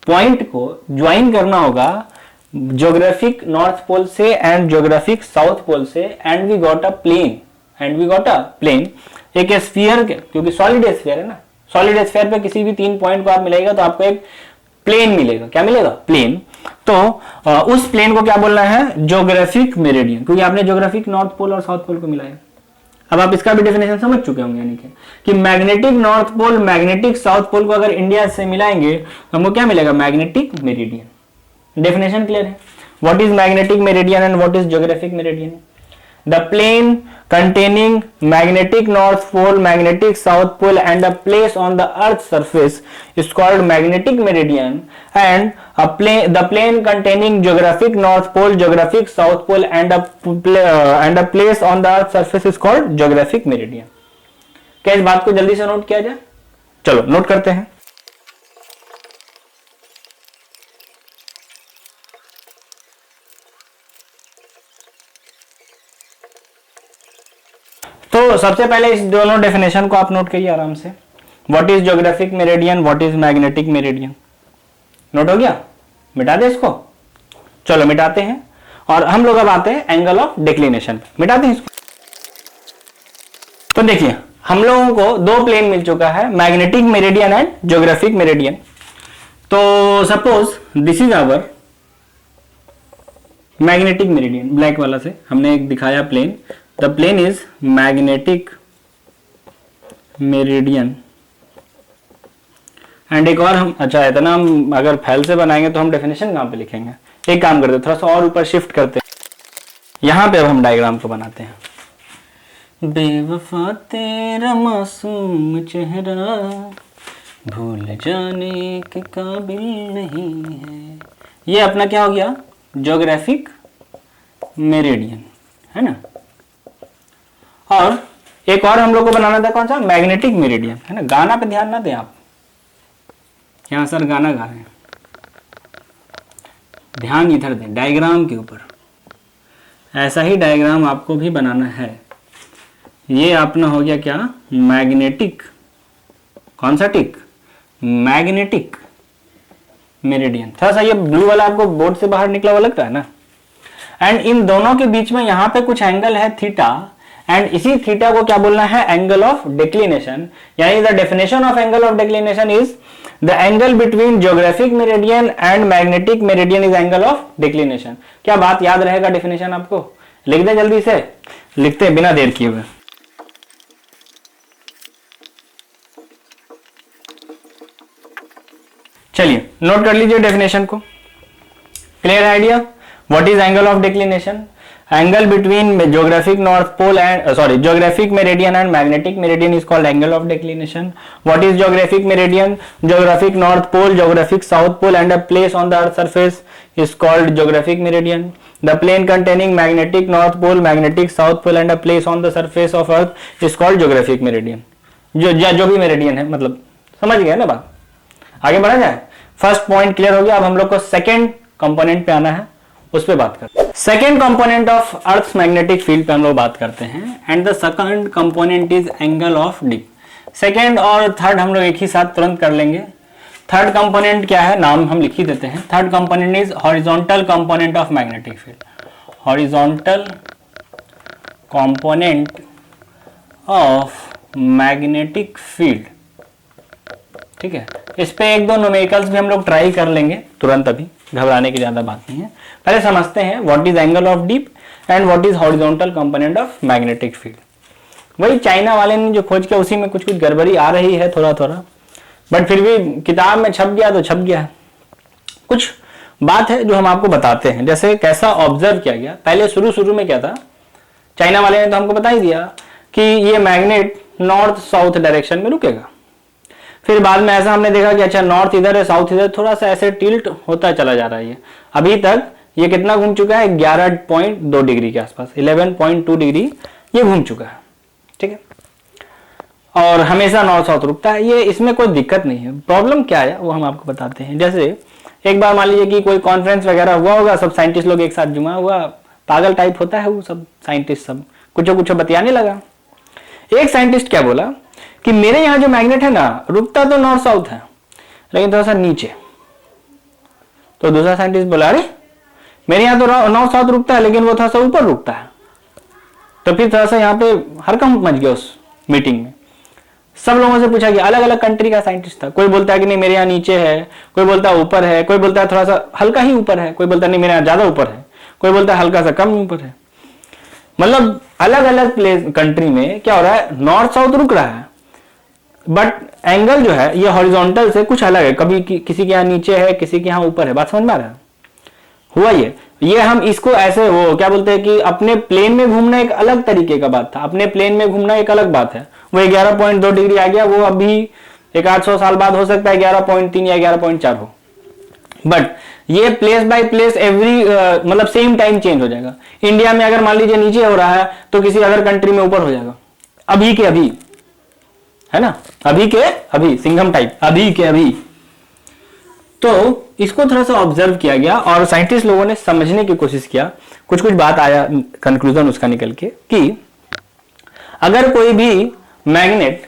पॉइंट को ज्वाइन करना होगा ज्योग्राफिक नॉर्थ पोल से एंड ज्योग्राफिक साउथ पोल से, and we got a plane, and we got a plane. एक स्फीयर के, क्योंकि सॉलिड स्फीयर है ना, सॉलिड स्फीयर पे किसी भी 3 पॉइंट को आप मिलाएगा तो आपको एक प्लेन मिलेगा। क्या मिलेगा? प्लेन। तो उस प्लेन को क्या बोलना है? ज्योग्राफिक मेरिडियन, क्योंकि आपने ज्योग्राफिक नॉर्थ पोल और साउथ पोल को मिलाया। अब आप इसका भी डेफिनेशन समझ चुके होंगे, यानी कि magnetic north pole magnetic south pole को अगर इंडिया से मिलाएंगे तो हमको क्या मिलेगा? Magnetic meridian. डेफिनेशन क्लियर है? What is magnetic meridian and what is geographic meridian? The plane containing magnetic north pole, magnetic south pole and a place on the earth's surface is called magnetic meridian, and the plane containing geographic north pole, geographic south pole and a place on the earth's surface is called geographic meridian. क्या इस बात को जल्दी से note किया जाए? चलो note करते हैं। तो सबसे पहले इस दोनों डेफिनेशन को आप नोट करिए आराम से। What is geographic meridian, what is magnetic meridian. Note हो गया? मिटा दे इसको। चलो मिटाते हैं, और हम लोग अब आते हैं एंगल ऑफ डिक्लिनेशन। मिटाते हैं इसको। तो देखिए हम लोगों को दो प्लेन मिल चुका है, magnetic meridian and geographic meridian. तो suppose this is our magnetic meridian, black वाला से हमने एक दिखाया plane. The plane is magnetic meridian and एक और हम, अच्छा इतना हम अगर फैल से बनाएंगे तो हम डेफिनेशन कहां पे लिखेंगे? एक काम करते, थोड़ा सा और ऊपर शिफ्ट करते हैं। यहां पे अब हम डायग्राम को बनाते हैं। बेवफा तेरा मासूम चेहरा भूल जाने के काबिल नहीं है। ये अपना क्या हो गया, ज्योग्राफिक मेरिडियन, है ना। और एक और हम लोग को बनाना था, कौन सा, मैग्नेटिक मेरिडियन, है ना। गाना पे ध्यान ना दें आप, यहां सर गाना गा रहे हैं, ध्यान इधर दें डायग्राम के ऊपर। ऐसा ही डायग्राम आपको भी बनाना है। ये अपना हो गया क्या, मैग्नेटिक, कौन सा टिक, मैग्नेटिक मेरिडियन। थोड़ा सा ये ब्लू वाला आपको बोर्ड से बाहर निकला हुआ लगता है ना। एंड इन दोनों के बीच में यहां पे कुछ एंगल है थीटा, एंड इसी थीटा को क्या बोलना है, एंगल ऑफ डिक्लिनेशन। यानी the definition of angle of declination is the angle between geographic meridian and magnetic meridian is angle of declination. क्या बात याद रहेगा डेफिनेशन आपको, लिख दे जल्दी से, लिखते हैं बिना देर किए हुए। चलिए नोट कर लीजिए डेफिनेशन को। Clear idea, what is angle of declination, angle between geographic north pole and geographic meridian and magnetic meridian is called angle of declination. What is geographic meridian, geographic north pole, geographic south pole and a place on the earth surface is called geographic meridian. The plane containing magnetic north pole, magnetic south pole and a place on the surface of earth is called geographic meridian. जो भी meridian है, मतलब समझ गए ना बात। आगे बढ़ा जाए, फर्स्ट पॉइंट क्लियर हो गया। अब हम लोग को सेकेंड कंपोनेंट पे आना है, उस पे बात करते हैं। Second component of earth magnetic field पे हम लोग बात करते हैं, and the second component is angle of dip. Second और थर्ड हम लोग एक ही साथ तुरंत कर लेंगे। थर्ड कंपोनेंट क्या है, नाम हम लिख ही देते हैं। Third component is horizontal component of magnetic field. Horizontal component of magnetic field, ठीक है। इस पे एक दो न्यूमेरिकल्स भी हम लोग ट्राई कर लेंगे तुरंत, अभी घबराने की ज्यादा बात नहीं है। पहले समझते हैं what is angle of deep and what is horizontal component of magnetic field. वही चाइना वाले ने जो खोज किया उसी में कुछ कुछ गड़बड़ी आ रही है थोड़ा थोड़ा, बट फिर भी किताब में छप गया तो छप गया। कुछ बात है जो हम आपको बताते हैं, जैसे कैसा ऑब्जर्व किया गया। पहले शुरू में क्या था, चाइना वाले ने तो हमको बता ही दिया कि ये मैग्नेट नॉर्थ साउथ डायरेक्शन में रुकेगा। फिर बाद में ऐसा हमने देखा कि अच्छा नॉर्थ इधर है साउथ इधर, थोड़ा सा ऐसे टिल्ट होता चला जा रहा है। ये अभी तक ये कितना घूम चुका है, 11.2 डिग्री के आसपास, 11.2 डिग्री ये घूम चुका है, ठीक है। और हमेशा नॉर्थ साउथ रुकता है, ये इसमें कोई दिक्कत नहीं है। प्रॉब्लम क्या है वो हम आपको बताते हैं। जैसे एक बार मान लीजिए कि कोई कॉन्फ्रेंस वगैरह हुआ होगा, सब साइंटिस्ट लोग एक साथ जुमा हुआ, पागल टाइप होता है वो सब साइंटिस्ट, सब कुछ बतियाने लगा। एक साइंटिस्ट क्या बोला कि मेरे यहाँ जो मैग्नेट है ना, रुकता तो नॉर्थ साउथ है लेकिन थोड़ा सा नीचे। तो दूसरा साइंटिस्ट बोला अरे मेरे यहाँ तो नॉर्थ साउथ रुकता है लेकिन वो थोड़ा सा ऊपर रुकता है। तो फिर थोड़ा सा यहाँ पे हड़कंप मच गया उस मीटिंग में। सब लोगों से पूछा कि अलग अलग कंट्री का साइंटिस्ट था, कोई बोलता है कि नहीं मेरे यहाँ नीचे है, कोई बोलता है ऊपर है, कोई बोलता है थोड़ा सा हल्का ही ऊपर है, कोई बोलता है नहीं मेरे यहाँ ज्यादा ऊपर है, कोई बोलता है हल्का सा कम ऊपर है। मतलब अलग अलग प्लेस कंट्री में क्या हो रहा है, नॉर्थ साउथ रुक रहा है, बट एंगल जो है ये हॉरिजॉन्टल से कुछ अलग है। कभी किसी के यहाँ नीचे है, किसी के यहाँ ऊपर है। बात समझ में आ रहा है? हुआ ये हम इसको ऐसे वो क्या बोलते हैं कि अपने प्लेन में घूमना एक अलग तरीके का बात था, अपने प्लेन में घूमना एक अलग बात है। वो 11.2 डिग्री आ गया, वो अभी एक 800 साल बाद हो सकता है 11.3 या 11.4 हो, बट ये प्लेस बाय प्लेस एवरी मतलब सेम टाइम चेंज हो जाएगा। इंडिया में अगर मान लीजिए नीचे हो रहा है तो किसी अदर कंट्री में ऊपर हो जाएगा, अभी के अभी, है ना, अभी के अभी, सिंघम टाइप, अभी के अभी। तो इसको थोड़ा सा ऑब्जर्व किया गया और साइंटिस्ट लोगों ने समझने की कोशिश किया। कुछ बात आया कंक्लूजन उसका निकल के कि अगर कोई भी मैग्नेट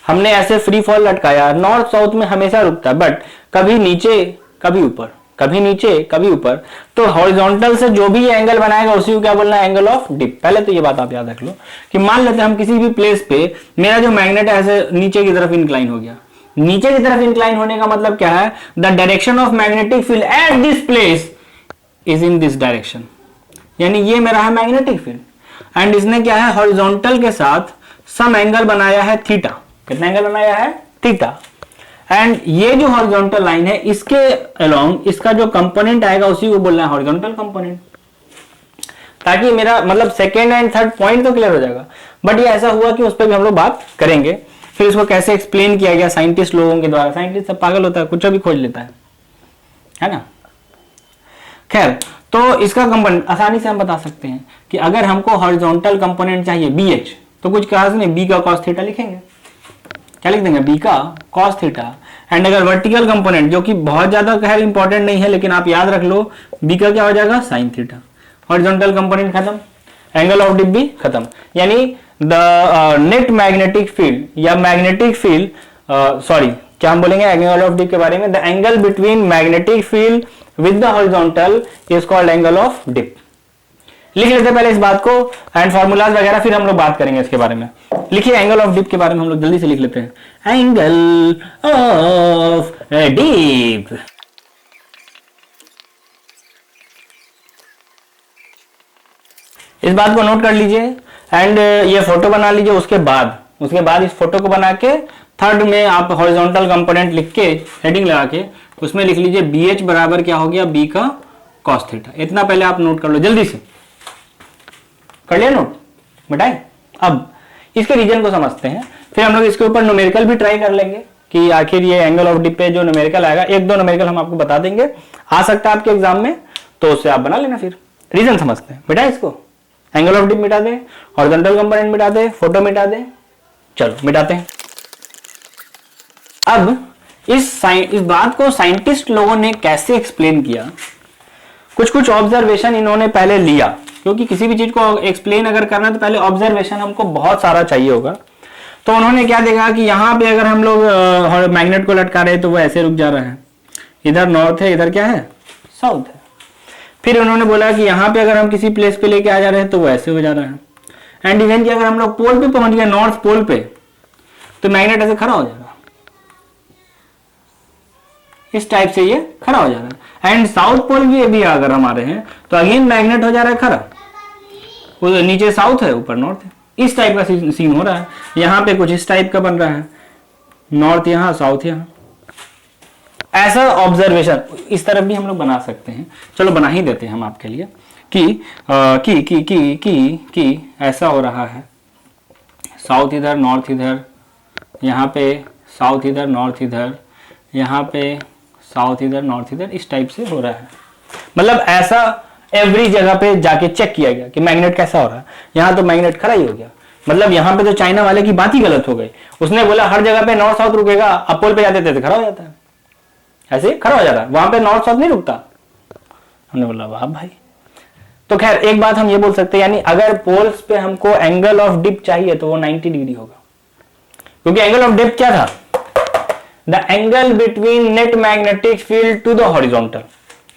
हमने ऐसे फ्री फॉल लटकाया, नॉर्थ साउथ में हमेशा रुकता है, बट कभी नीचे कभी ऊपर, कभी नीचे कभी ऊपर, तो हॉरिजॉन्टल से जो भी एंगल बनाएगा उसी को क्या बोलना है, एंगल ऑफ डिप। पहले तो ये बात आप याद रख लो कि मान लेते हैं हम किसी भी प्लेस पे मेरा जो मैग्नेट है ऐसे नीचे की तरफ इंक्लाइन हो गया। नीचे की तरफ इंक्लाइन होने का मतलब क्या है, the direction of magnetic field at this place is in this direction, यानी ये मेरा है मैग्नेटिक फील्ड, एंड इसने क्या है हॉरिजॉन्टल के साथ सम एंगल बनाया है थीटा। कितना एंगल बनाया है, थीटा। एंड ये जो हॉरिजॉन्टल लाइन है इसके अलोंग इसका जो कंपोनेंट आएगा उसी को बोलना है हॉरिजॉन्टल कंपोनेंट। ताकि मेरा मतलब सेकेंड एंड थर्ड पॉइंट तो क्लियर हो जाएगा। बट ये ऐसा हुआ कि उस पर भी हम लोग बात करेंगे। फिर इसको कैसे एक्सप्लेन किया गया साइंटिस्ट लोगों के द्वारा। साइंटिस्ट सब पागल होता है, कुछ भी खोज लेता है ना। खैर, तो इसका कंपोनेंट आसानी से हम बता सकते हैं कि अगर हमको हॉरिजॉन्टल कंपोनेंट चाहिए BH, तो कुछ खास नहीं, बी का cos थीटा लिखेंगे। क्या लिख देंगे? बी का cos थीटा। एंड अगर वर्टिकल कंपोनेंट, जो कि बहुत ज्यादा खैर इंपॉर्टेंट नहीं है, लेकिन आप याद रख लो, बी का क्या हो जाएगा? sin theta. हॉरिजॉन्टल कंपोनेंट खत्म, एंगल ऑफ डिप भी खत्म। यानी द नेट मैग्नेटिक फील्ड या मैग्नेटिक फील्ड, सॉरी क्या हम बोलेंगे एंगल ऑफ डिप के बारे में? The angle between magnetic field with the horizontal is called angle of dip. लिख लेते पहले इस बात को, एंड फॉर्मूलाज वगैरह फिर हम लोग बात करेंगे इसके बारे में। लिखिए एंगल ऑफ डिप के बारे में हम लोग जल्दी से लिख लेते हैं। एंगल ऑफ डिप, इस बात को नोट कर लीजिए एंड ये फोटो बना लीजिए। उसके बाद इस फोटो को बना के थर्ड में आप हॉरिजॉन्टल कंपोनेंट लिख के हेडिंग लगा के उसमें लिख लीजिए BH बराबर क्या हो गया? बी का cos थीटा। इतना पहले आप नोट कर लो, जल्दी से कर लिया नोट बेटाए। अब इसके रीजन को समझते हैं, फिर हम लोग इसके ऊपर न्यूमेरिकल भी ट्राई कर लेंगे कि आखिर ये एंगल ऑफ डिप पे जो न्यूमेरिकल आएगा, एक दो न्यूमेरिकल हम आपको बता देंगे, आ सकता है आपके एग्जाम में, तो उससे आप बना लेना। फिर रीजन समझते हैं बेटा। इसको एंगल ऑफ डिप मिटा दे, हॉरिजॉन्टल कंपोनेंट मिटा दे, फोटो मिटा दे, चलो मिटाते हैं। अब इस बात को साइंटिस्ट लोगों ने कैसे एक्सप्लेन किया? कुछ ऑब्जर्वेशन इन्होंने पहले लिया, क्योंकि किसी भी चीज को एक्सप्लेन अगर करना तो पहले ऑब्जर्वेशन हमको बहुत सारा चाहिए होगा। तो उन्होंने क्या देखा कि यहाँ पे अगर हम लोग मैग्नेट को लटका रहे हैं तो वो ऐसे रुक जा रहा है, इधर नॉर्थ है, इधर क्या है? साउथ है। फिर उन्होंने बोला कि यहाँ पे अगर हम किसी प्लेस पे लेके आ जा रहे हैं तो वो ऐसे हो जा रहा है। एंड इवन कि अगर हम लोग पोल पे पहुंच गए, नॉर्थ पोल पे, तो मैग्नेट ऐसे खड़ा हो जाएगा, इस टाइप से ये खड़ा हो जा रहा है। एंड साउथ पोल भी अगर हम आ रहे हैं तो अगेन मैग्नेट हो जा रहा है खड़ा, नीचे साउथ है ऊपर नॉर्थ है, इस टाइप का सीन हो रहा है। यहाँ पे कुछ इस टाइप का बन रहा है, नॉर्थ यहाँ साउथ यहाँ। ऐसा ऑब्जर्वेशन इस तरफ भी हम लोग बना सकते हैं, चलो बना ही देते हैं हम आपके लिए कि ऐसा हो रहा है, साउथ इधर नॉर्थ इधर, यहाँ पे साउथ इधर नॉर्थ इधर, यहाँ पे साउथ इधर नॉर्थ इधर, इस टाइप से हो रहा है। मतलब ऐसा एवरी जगह पे जाके चेक किया गया कि मैग्नेट कैसा हो रहा है। यहाँ तो मैग्नेट खड़ा ही हो गया, मतलब यहाँ पे तो चाइना वाले की बात ही गलत हो गई। उसने बोला हर जगह पे नॉर्थ साउथ रुकेगा, अब पोल पे जाते थे तो खड़ा हो जाता है, ऐसे खड़ा हो जाता है, वहां पे नॉर्थ साउथ नहीं रुकता। हमने बोला वाह भाई। तो खैर एक बात हम ये बोल सकते हैं, यानी अगर पोल्स पे हमको एंगल ऑफ डिप चाहिए तो वो 90 डिग्री होगा, क्योंकि एंगल ऑफ डिप क्या था? The angle between net magnetic field to the horizontal.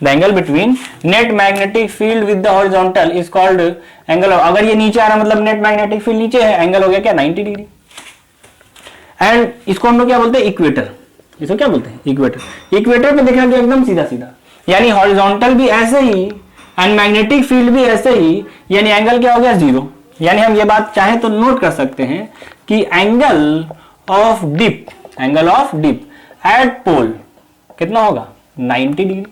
The angle between net magnetic field with the horizontal is called angle. अगर ये नीचे आ रहा मतलब नेट मैग्नेटिक फील्ड नीचे है, एंगल हो गया क्या? 90 डिग्री। एंड इसको हम लोग क्या बोलते हैं? इक्वेटर। इसको क्या बोलते हैं? इक्वेटर। इक्वेटर पे देखना गया एकदम सीधा सीधा, यानी हॉरिजॉन्टल भी ऐसे ही एंड मैग्नेटिक फील्ड भी ऐसे ही, यानी एंगल क्या हो गया? 0। यानी हम ये बात चाहे तो नोट कर सकते हैं कि एंगल ऑफ डिप एट पोल कितना होगा? 90 डिग्री।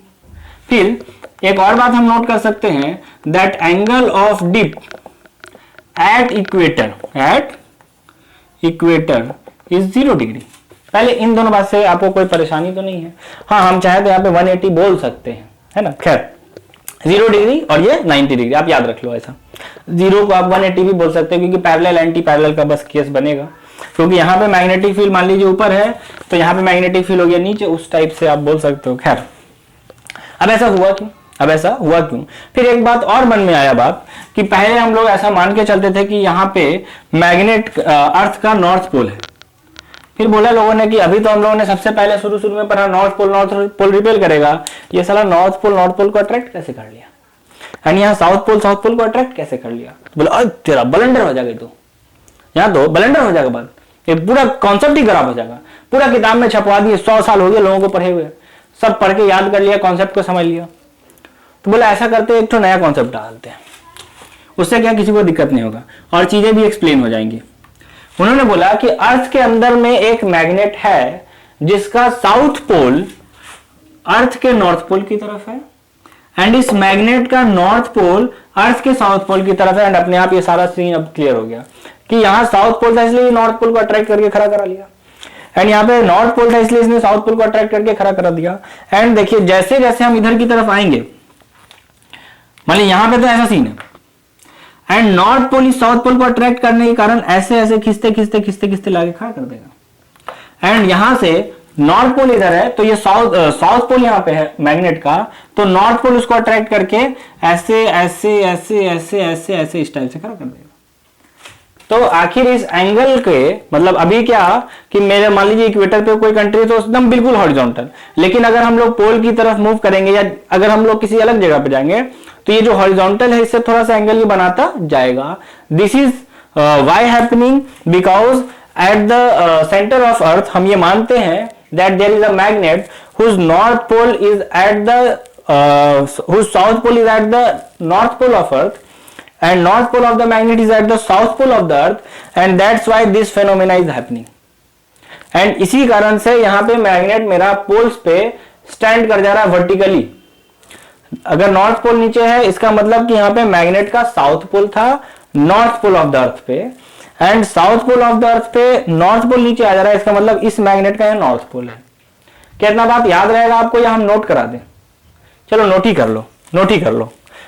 फिर एक और बात हम नोट कर सकते हैं, that angle of dip at equator is 0 degree. पहले इन दोनों बात से आपको कोई परेशानी तो नहीं है? हाँ, हम चाहे तो यहाँ पे 180 बोल सकते हैं, है ना। खैर 0 डिग्री और ये 90 डिग्री, आप याद रख लो। ऐसा 0 को आप 180 भी बोल सकते हैं, क्योंकि पैरेलल एंटी पैरेलल का बस केस बनेगा, क्योंकि यहाँ पे मैग्नेटिक फील्ड मान लीजिए ऊपर है तो यहाँ पे मैग्नेटिक फील्ड हो गया नीचे, उस टाइप से आप बोल सकते हो। खैर अब ऐसा हुआ क्यों? फिर एक बात और मन में आया बात कि पहले हम लोग ऐसा मान के चलते थे कि यहाँ पे मैग्नेट अर्थ का नॉर्थ पोल है। फिर बोला लोगों ने कि अभी तो हम लोगों ने सबसे पहले शुरू में पढ़ा नॉर्थ पोल रिपेल करेगा, ये साला नॉर्थ पोल को अट्रैक्ट कैसे कर लिया, यानी यहाँ साउथ पोल को अट्रैक्ट कैसे कर लिया? बोला तेरा ब्लंडर हो जाएगा, तो यहाँ तो ब्लंडर हो जाएगा, बात ये पूरा कॉन्सेप्ट ही खराब हो जाएगा। पूरा किताब में छपवा दिए, 100 साल हो गए लोगों को पढ़े हुए, सब पढ़ के याद कर लिया, कॉन्सेप्ट को समझ लिया। तो बोला ऐसा करते एक तो नया कॉन्सेप्ट डालते हैं, उससे क्या किसी को दिक्कत नहीं होगा और चीजें भी एक्सप्लेन हो जाएंगी। उन्होंने बोला कि अर्थ के अंदर में एक मैग्नेट है जिसका साउथ पोल अर्थ के नॉर्थ पोल की तरफ है एंड इस मैग्नेट का नॉर्थ पोल अर्थ के साउथ पोल की तरफ है। एंड अपने आप ये सारा सीन अब क्लियर हो गया कि यहाँ साउथ पोल था इसलिए नॉर्थ पोल को अट्रैक्ट करके खड़ा करा लिया, एंड यहाँ पे नॉर्थ पोल था इसलिए इसने साउथ पोल को अट्रैक्ट करके खड़ा करा दिया। एंड देखिए जैसे जैसे हम इधर की तरफ आएंगे, मान लीजिए यहाँ पे तो ऐसा सीन है, एंड नॉर्थ पोल इस साउथ पोल को अट्रैक्ट करने के कारण ऐसे ऐसे खींचते खींचते खींचते खींचते लाके खड़ा कर देगा। एंड यहां से नॉर्थ पोल इधर है तो ये साउथ पोल यहाँ पे है मैग्नेट का, तो नॉर्थ पोल उसको अट्रैक्ट करके ऐसे ऐसे ऐसे ऐसे ऐसे ऐसे इस टाइप से खड़ा कर देगा। तो आखिर इस एंगल के मतलब अभी क्या कि मेरे मान लीजिए इक्वेटर पे कोई कंट्री तो एकदम बिल्कुल हॉरिजॉन्टल, लेकिन अगर हम लोग पोल की तरफ मूव करेंगे या अगर हम लोग किसी अलग जगह पे जाएंगे तो ये जो हॉरिजॉन्टल है इससे थोड़ा सा एंगल ये बनाता जाएगा। This is why happening because at the centre of earth हम ये मानते हैं that there is a magnet whose north pole is at the whose south pole is at the north pole of earth and north pole of the magnet is at the south pole of the earth and that's why this phenomena is happening। and इसी कारण से यहाँ पे magnet मेरा poles पे stand कर जा रहा है वर्टिकली। अगर नॉर्थ पोल नीचे है इसका मतलब कि यहाँ पे मैग्नेट का साउथ पोल था north pole of the earth पे, and south pole of the earth पे नॉर्थ पोल नीचे आ जा रहा है, इसका मतलब इस मैग्नेट का यहाँ नॉर्थ पोल है। क्या इतना बात याद रहेगा आपको या हम नोट करा दें? चलो नोट ही कर लो, नोट ही कर लो।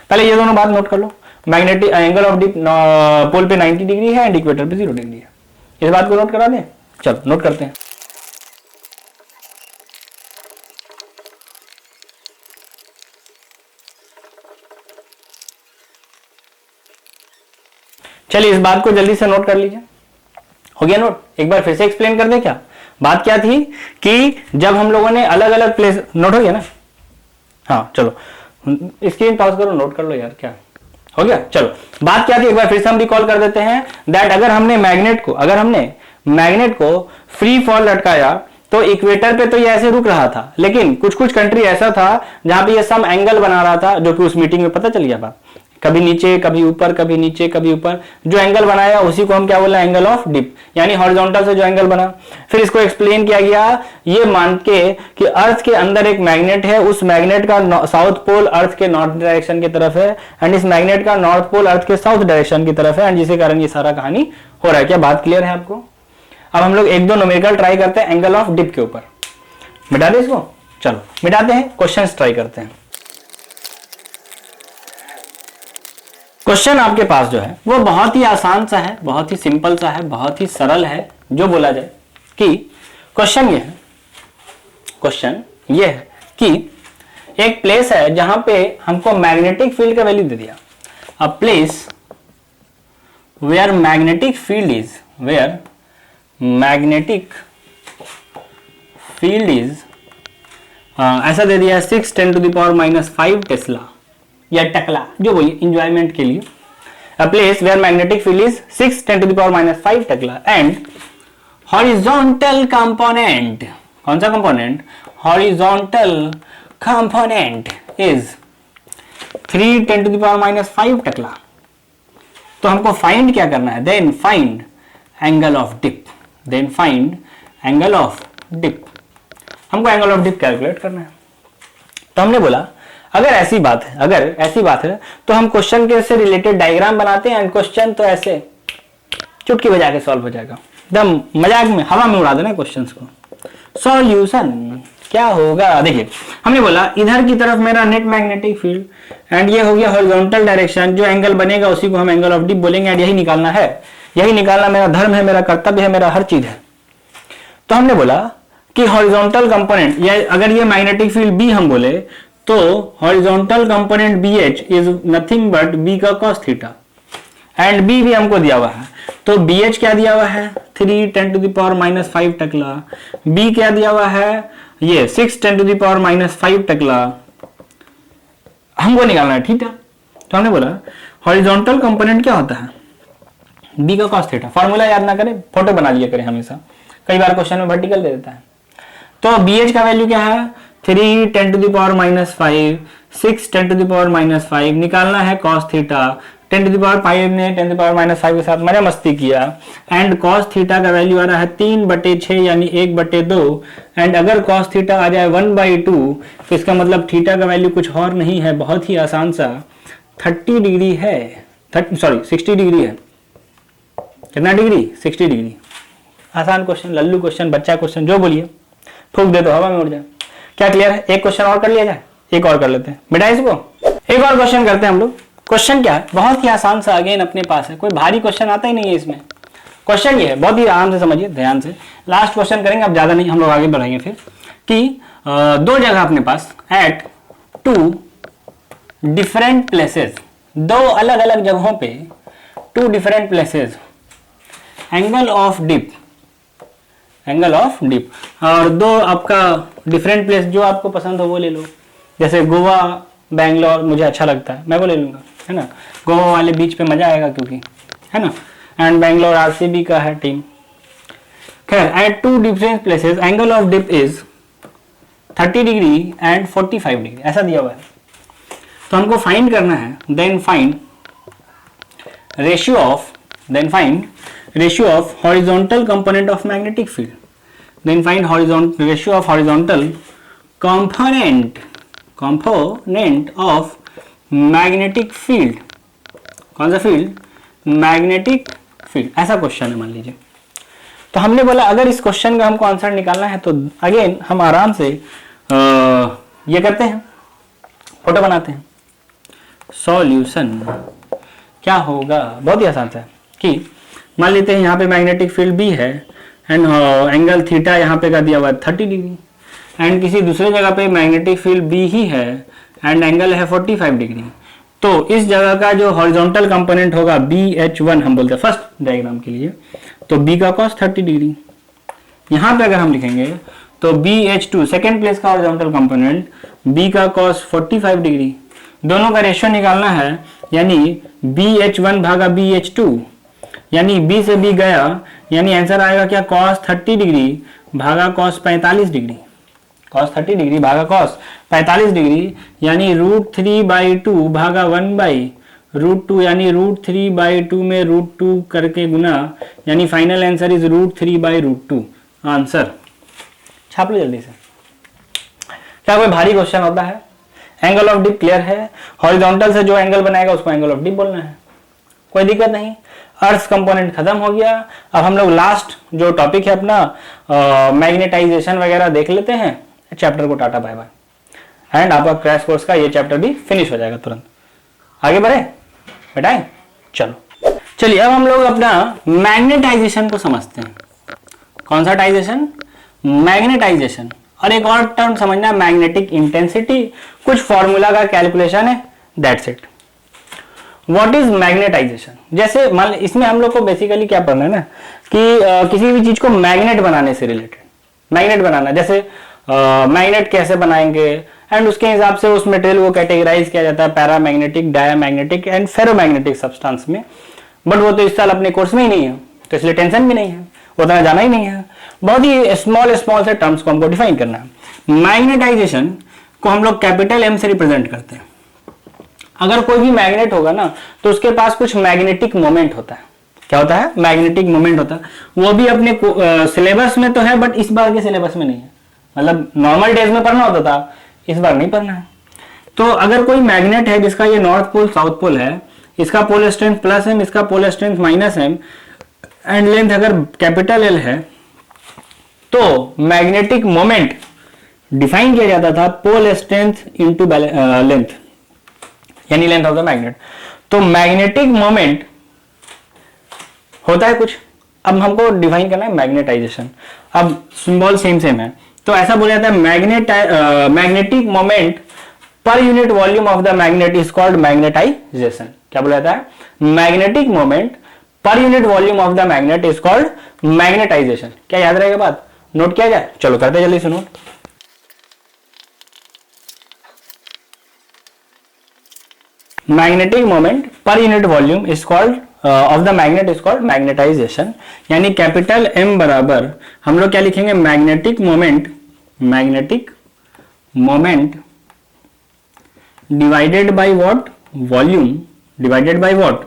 पहले ये दोनों बात नोट कर लो, मैग्नेटिक एंगल ऑफ डिप पोल पे 90 डिग्री है एंड इक्वेटर पे 0 डिग्री है। इस बात को नोट करा दें? चलो नोट करते हैं। चलिए इस बात को जल्दी से नोट कर लीजिए। हो गया नोट? एक बार फिर से एक्सप्लेन कर दें क्या बात क्या थी कि जब हम लोगों ने अलग अलग प्लेस, नोट हो गया ना? हाँ चलो स्क्रीन पॉज करो, नोट कर लो यार, क्या हो गया? चलो बात क्या थी एक बार फिर से हम रिकॉल कर देते हैं दैट अगर हमने मैग्नेट को फ्री फॉल लटकाया तो इक्वेटर पे तो ये ऐसे रुक रहा था, लेकिन कुछ कुछ कंट्री ऐसा था जहां पे ये सम एंगल बना रहा था, जो कि उस मीटिंग में पता चल गया बात, कभी नीचे कभी ऊपर कभी नीचे कभी ऊपर, जो एंगल बनाया उसी को हम क्या बोला? एंगल ऑफ डिप, यानी हॉरिजॉन्टल से जो एंगल बना। फिर इसको एक्सप्लेन किया गया ये मान के कि अर्थ के अंदर एक मैग्नेट है, उस मैग्नेट का साउथ पोल अर्थ के नॉर्थ डायरेक्शन की तरफ है एंड इस मैग्नेट का नॉर्थ पोल अर्थ के साउथ डायरेक्शन की तरफ है, एंड जिसके कारण ये सारा कहानी हो रहा है। क्या बात क्लियर है आपको? अब हम लोग एक दो न्यूमेरिकल ट्राई करते हैं एंगल ऑफ डिप के ऊपर। मिटा दे इसको, चलो मिटाते हैं, क्वेश्चंस ट्राई करते हैं। क्वेश्चन आपके पास जो है वो बहुत ही आसान सा है, बहुत ही सिंपल सा है, बहुत ही सरल है। जो बोला जाए कि क्वेश्चन ये है कि एक प्लेस है जहां पे हमको मैग्नेटिक फील्ड का वैल्यू दे दिया। A place where magnetic field is ऐसा दे दिया 6 × 10⁻⁵ टेस्ला या टकला, जो बोलिए इंजॉयमेंट के लिए। A place where magnetic field is 6 × 10⁻⁵ टकला एंड हॉरिजॉन्टल कंपोनेंट, कौन सा कंपोनेंट? हॉरिजॉन्टल कंपोनेंट इज 3 × 10⁻⁵ टकला। तो हमको फाइंड क्या करना है? Then find angle of dip, हमको एंगल ऑफ डिप कैलकुलेट करना है। तो हमने बोला अगर ऐसी बात है तो हम क्वेश्चन के से रिलेटेड डायग्राम बनाते हैं एंड क्वेश्चन तो ऐसे चुटकी बजा के सॉल्व हो जाएगा, एकदम मजाक में हवा में उड़ा देना क्वेश्चंस को। सॉल्यूशन क्या होगा? देखिए हमने बोला इधर की तरफ मेरा नेट मैग्नेटिक फील्ड एंड ये हो गया हॉरिजॉन्टल डायरेक्शन, जो एंगल बनेगा उसी को हम एंगल ऑफ डिप बोलेंगे एंड यही निकालना मेरा धर्म है, मेरा कर्तव्य है, मेरा हर चीज है। तो हमने बोला कि हॉरिजॉन्टल कंपोनेंट, या अगर ये मैग्नेटिक फील्ड बी हम बोले तो horizontal component BH is nothing but B का cos थीटा, एंड B भी हमको दिया हुआ है। तो BH क्या दिया हुआ है? 3 × 10⁻⁵ टकला। B क्या दिया हुआ है? ये 6 × 10⁻⁵ टकला। हमको निकालना है थीटा। तो हमने बोला हॉरिजॉन्टल कंपोनेंट क्या होता है? B का cos थीटा। फॉर्मूला याद ना करें, फोटो बना लिया करें हमेशा, कई बार क्वेश्चन में वर्टिकल दे देता है। तो BH का वैल्यू क्या है? 3 × 10⁻⁵, 6 × 10⁻⁵, निकालना है cos थीटा। 10⁵ ने 10⁻⁵ के साथ मजा मस्ती किया एंड cos थीटा का वैल्यू आ रहा है 3/6 यानी 1/2 एंड अगर cos थीटा आ जाए 1/2 तो इसका मतलब थीटा का वैल्यू कुछ और नहीं है, बहुत ही आसान सा 30 डिग्री है, 60 डिग्री है। कितना डिग्री? 60 डिग्री। आसान क्वेश्चन, लल्लू क्वेश्चन, बच्चा क्वेश्चन, जो बोलिए, फूक दे तो हवा में उड़ जाए। क्या क्लियर है? एक क्वेश्चन और कर लिया जाए, एक और कर लेते हैं बेटा इसको, एक और क्वेश्चन करते हैं हम लोग। क्वेश्चन क्या है? बहुत ही आसान सा, अगेन अपने पास है, कोई भारी क्वेश्चन आता ही नहीं है इसमें। क्वेश्चन ये है, बहुत ही आराम से समझिए, ध्यान से। लास्ट क्वेश्चन करेंगे, अब ज्यादा नहीं, हम लोग आगे बढ़ेंगे फिर। कि दो जगह अपने पास एट 2 डिफरेंट प्लेसेस, दो अलग अलग जगहों पे 2 different places, angle of dip, angle of dip, और दो आपका डिफरेंट प्लेस जो आपको पसंद हो वो ले लो। जैसे गोवा बैंगलोर मुझे अच्छा लगता है, मैं वो ले लूंगा, है ना। गोवा वाले बीच पे मजा आएगा क्योंकि, है ना। एंड बैंगलोर आरसीबी का है टीम। खैर, at 2 different places angle of dip is 30 degree and 45 degree, ऐसा दिया हुआ है। तो हमको फाइंड करना है, then find ratio of, ratio of horizontal component of magnetic field, then find ratio of horizontal component of magnetic field. कौन सा फील्ड? मैग्नेटिक फील्ड, ऐसा क्वेश्चन है मान लीजिए। तो हमने बोला अगर इस क्वेश्चन का हमको आंसर निकालना है तो अगेन हम आराम से ये करते हैं, फोटो बनाते हैं। सॉल्यूशन क्या होगा? बहुत ही आसान सा है कि मान लेते हैं यहाँ पे मैग्नेटिक फील्ड बी है एंड एंगल थीटा यहाँ पे का दिया हुआ है 30 डिग्री, एंड किसी दूसरे जगह पे मैग्नेटिक फील्ड बी ही है एंड एंगल है 45 डिग्री। तो इस जगह का जो हॉरिजॉन्टल कंपोनेंट होगा BH1 हम बोलते हैं फर्स्ट डायग्राम के लिए, तो B का कॉस 30 डिग्री। यहाँ पे अगर हम लिखेंगे तो BH2 सेकेंड प्लेस का हॉरिजॉन्टल कंपोनेंट, B का कॉस 45 डिग्री। दोनों का रेशियो निकालना है, यानी BH1 भागा BH2, यानी B से B गया, यानी आंसर आएगा क्या? कॉस 30 डिग्री भागा कॉस 45 डिग्री, कॉस 30 डिग्री भागा कॉस 45 डिग्री, यानी √3/2 भागा 1/√2, यानी √3/2 में √2 करके गुना, यानी फाइनल आंसर इज √3/√2 आंसर। छाप लो जल्दी से। क्या कोई भारी क्वेश्चन होता है? एंगल ऑफ डिप क्लियर है, हॉरिजॉन्टल से जो एंगल बनाएगा उसको एंगल ऑफ डिप बोलना है, कोई दिक्कत नहीं। अर्थ कंपोनेंट खत्म हो गया। अब हम लोग लास्ट जो टॉपिक है अपना मैग्नेटाइजेशन वगैरह देख लेते हैं। चैप्टर को टाटा बाय बाय एंड आपका क्रैश कोर्स का ये चैप्टर भी फिनिश हो जाएगा तुरंत। आगे बढ़े बेटाए, चलो चलिए अब हम लोग अपना मैग्नेटाइजेशन को समझते हैं। कौन सा टाइजेशन? मैग्नेटाइजेशन। और एक और टर्म समझना, मैग्नेटिक इंटेंसिटी, कुछ फॉर्मूला का कैलकुलेशन है, that's it. What is magnetisation? जैसे मान इसमें हम लोग को बेसिकली क्या पढ़ना है ना कि किसी भी चीज को मैग्नेट बनाने से रिलेटेड, मैग्नेट बनाना, जैसे मैग्नेट कैसे बनाएंगे एंड उसके हिसाब से उस मटेरियल को कैटेगराइज किया जाता है paramagnetic, diamagnetic and ferromagnetic substance में। बट वो तो इस साल अपने कोर्स में ही नहीं है, तो इसलिए टेंशन भी नहीं है, उतना जाना ही नहीं है। बहुत ही स्मॉल से टर्म्स को हमको डिफाइन करना है। मैग्नेटाइजेशन को हम लोग कैपिटल M से रिप्रेजेंट करते हैं। अगर कोई भी मैग्नेट होगा ना तो उसके पास कुछ मैग्नेटिक मोमेंट होता है। क्या होता है? मैग्नेटिक मोमेंट होता है। वो भी अपने सिलेबस में तो है बट इस बार के सिलेबस में नहीं है, मतलब नॉर्मल डेज में पढ़ना होता था, इस बार नहीं पढ़ना है। तो अगर कोई मैग्नेट है जिसका ये नॉर्थ पोल साउथ पोल है, इसका पोल स्ट्रेंथ +M, इसका pole strength -M and length अगर कैपिटल L है, तो मैग्नेटिक मोमेंट डिफाइन किया जाता था पोल स्ट्रेंथ इनटू लेंथ, यानी लेंथ ऑफ द मैग्नेट। तो मैग्नेटिक मोमेंट होता है कुछ। अब हमको डिफाइन करना है मैग्नेटाइजेशन। अब सिंबल सेम है, तो ऐसा बोला जाता है magnetic moment per unit volume of the magnet is called magnetisation. क्या बोला जाता है? Magnetic moment per unit volume of the magnet is called magnetisation. क्या याद रहेगा बात? नोट किया जाए? चलो करते जल्दी से note. Magnetic moment per unit volume is called of the magnet is called magnetisation. यानी कैपिटल M बराबर हम लोग क्या लिखेंगे? Magnetic moment divided by what? Volume divided by what,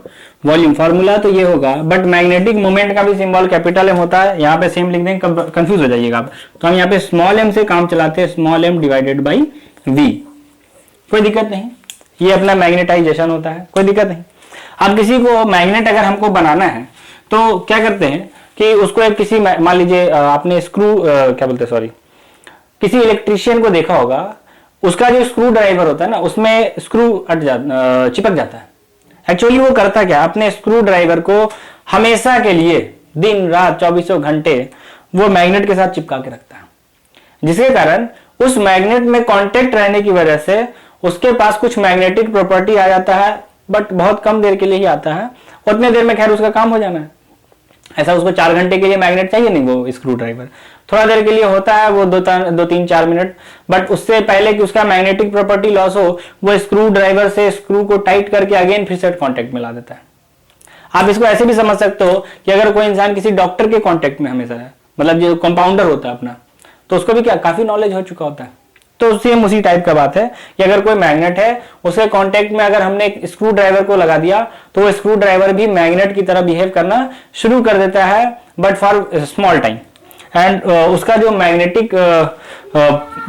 volume. Formula तो ये होगा, बट मैग्नेटिक मोमेंट का भी सिंबल कैपिटल एम होता है, यहाँ पे सेम लिख देंगे, कंफ्यूज हो जाइएगा आप। तो हम यहाँ पे स्मॉल एम से काम चलाते हैं, small M divided by V, कोई दिक्कत नहीं, ये अपना मैग्नेटाइजेशन होता है, कोई दिक्कत नहीं। अब किसी को मैग्नेट अगर हमको बनाना है तो क्या करते हैं कि उसको एक किसी, मान लीजिए आपने स्क्रू क्या बोलते हैं, सॉरी, किसी इलेक्ट्रिशियन को देखा होगा, उसका जो स्क्रू ड्राइवर होता है ना, उसमें स्क्रू चिपक जाता है। एक्चुअली वो करता क्या, अपने स्क्रू ड्राइवर को हमेशा के लिए दिन रात 24 घंटे वो मैग्नेट के साथ चिपका के रखता है, जिसके कारण उस मैग्नेट में कांटेक्ट रहने की वजह से उसके पास कुछ मैग्नेटिक प्रॉपर्टी आ जाता है, बट बहुत कम देर के लिए ही आता है, उतने देर में खैर उसका काम हो जाना है। ऐसा उसको 4 घंटे के लिए मैग्नेट चाहिए नहीं, वो स्क्रू ड्राइवर थोड़ा देर के लिए होता है, वो 2-3-4 मिनट, बट उससे पहले कि उसका मैग्नेटिक प्रॉपर्टी लॉस हो, वो स्क्रू ड्राइवर से स्क्रू को टाइट करके अगेन फिर से कांटेक्ट में ला देता है। आप इसको ऐसे भी समझ सकते हो कि अगर कोई इंसान किसी डॉक्टर के कांटेक्ट में हमेशा है, मतलब जो कंपाउंडर होता है अपना, तो उसको भी क्या काफी नॉलेज हो चुका होता है। तो सेम उसी टाइप का बात है कि अगर कोई मैग्नेट है, उसके कांटेक्ट में अगर हमने एक स्क्रू ड्राइवर को लगा दिया, तो वो स्क्रू ड्राइवर भी मैग्नेट की तरह बिहेव करना शुरू कर देता है, but for small time. And उसका जो मैग्नेटिक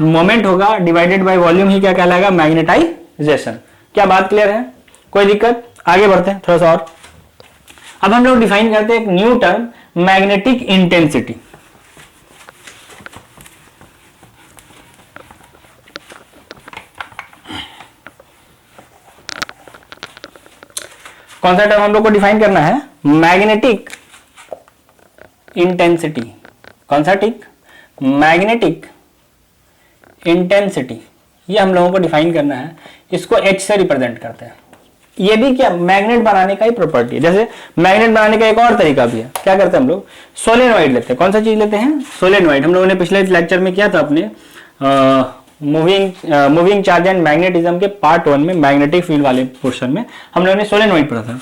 मोमेंट होगा डिवाइडेड बाय वॉल्यूम ही क्या कहलाएगा, मैग्नेटाइजेशन। क्या बात क्लियर है, कोई दिक्कत? आगे बढ़ते हैं थोड़ा सा और। अब हम लोग डिफाइन करते हैं एक न्यू टर्म, मैग्नेटिक इंटेंसिटी। कौन सा टर्म हम लोग को डिफाइन करना है, मैग्नेटिक इंटेंसिटी। कौन सा टिक, मैग्नेटिक इंटेंसिटी, ये हम लोगों को डिफाइन करना है। इसको H से रिप्रेजेंट करते हैं। ये भी क्या मैग्नेट बनाने का ही प्रॉपर्टी है। जैसे मैग्नेट बनाने का एक और तरीका भी है, क्या करते हैं हम लोग, सोलेनॉइड लेते हैं। कौन सा चीज लेते हैं, सोलेनॉइड। हम लोगों ने पिछले लेक्चर में किया था अपने मूविंग चार्ज एंड मैग्नेटिज्म के पार्ट 1 में, मैग्नेटिक फील्ड वाले पोर्शन में हम लोगों ने सोलेनॉइड पढ़ा था।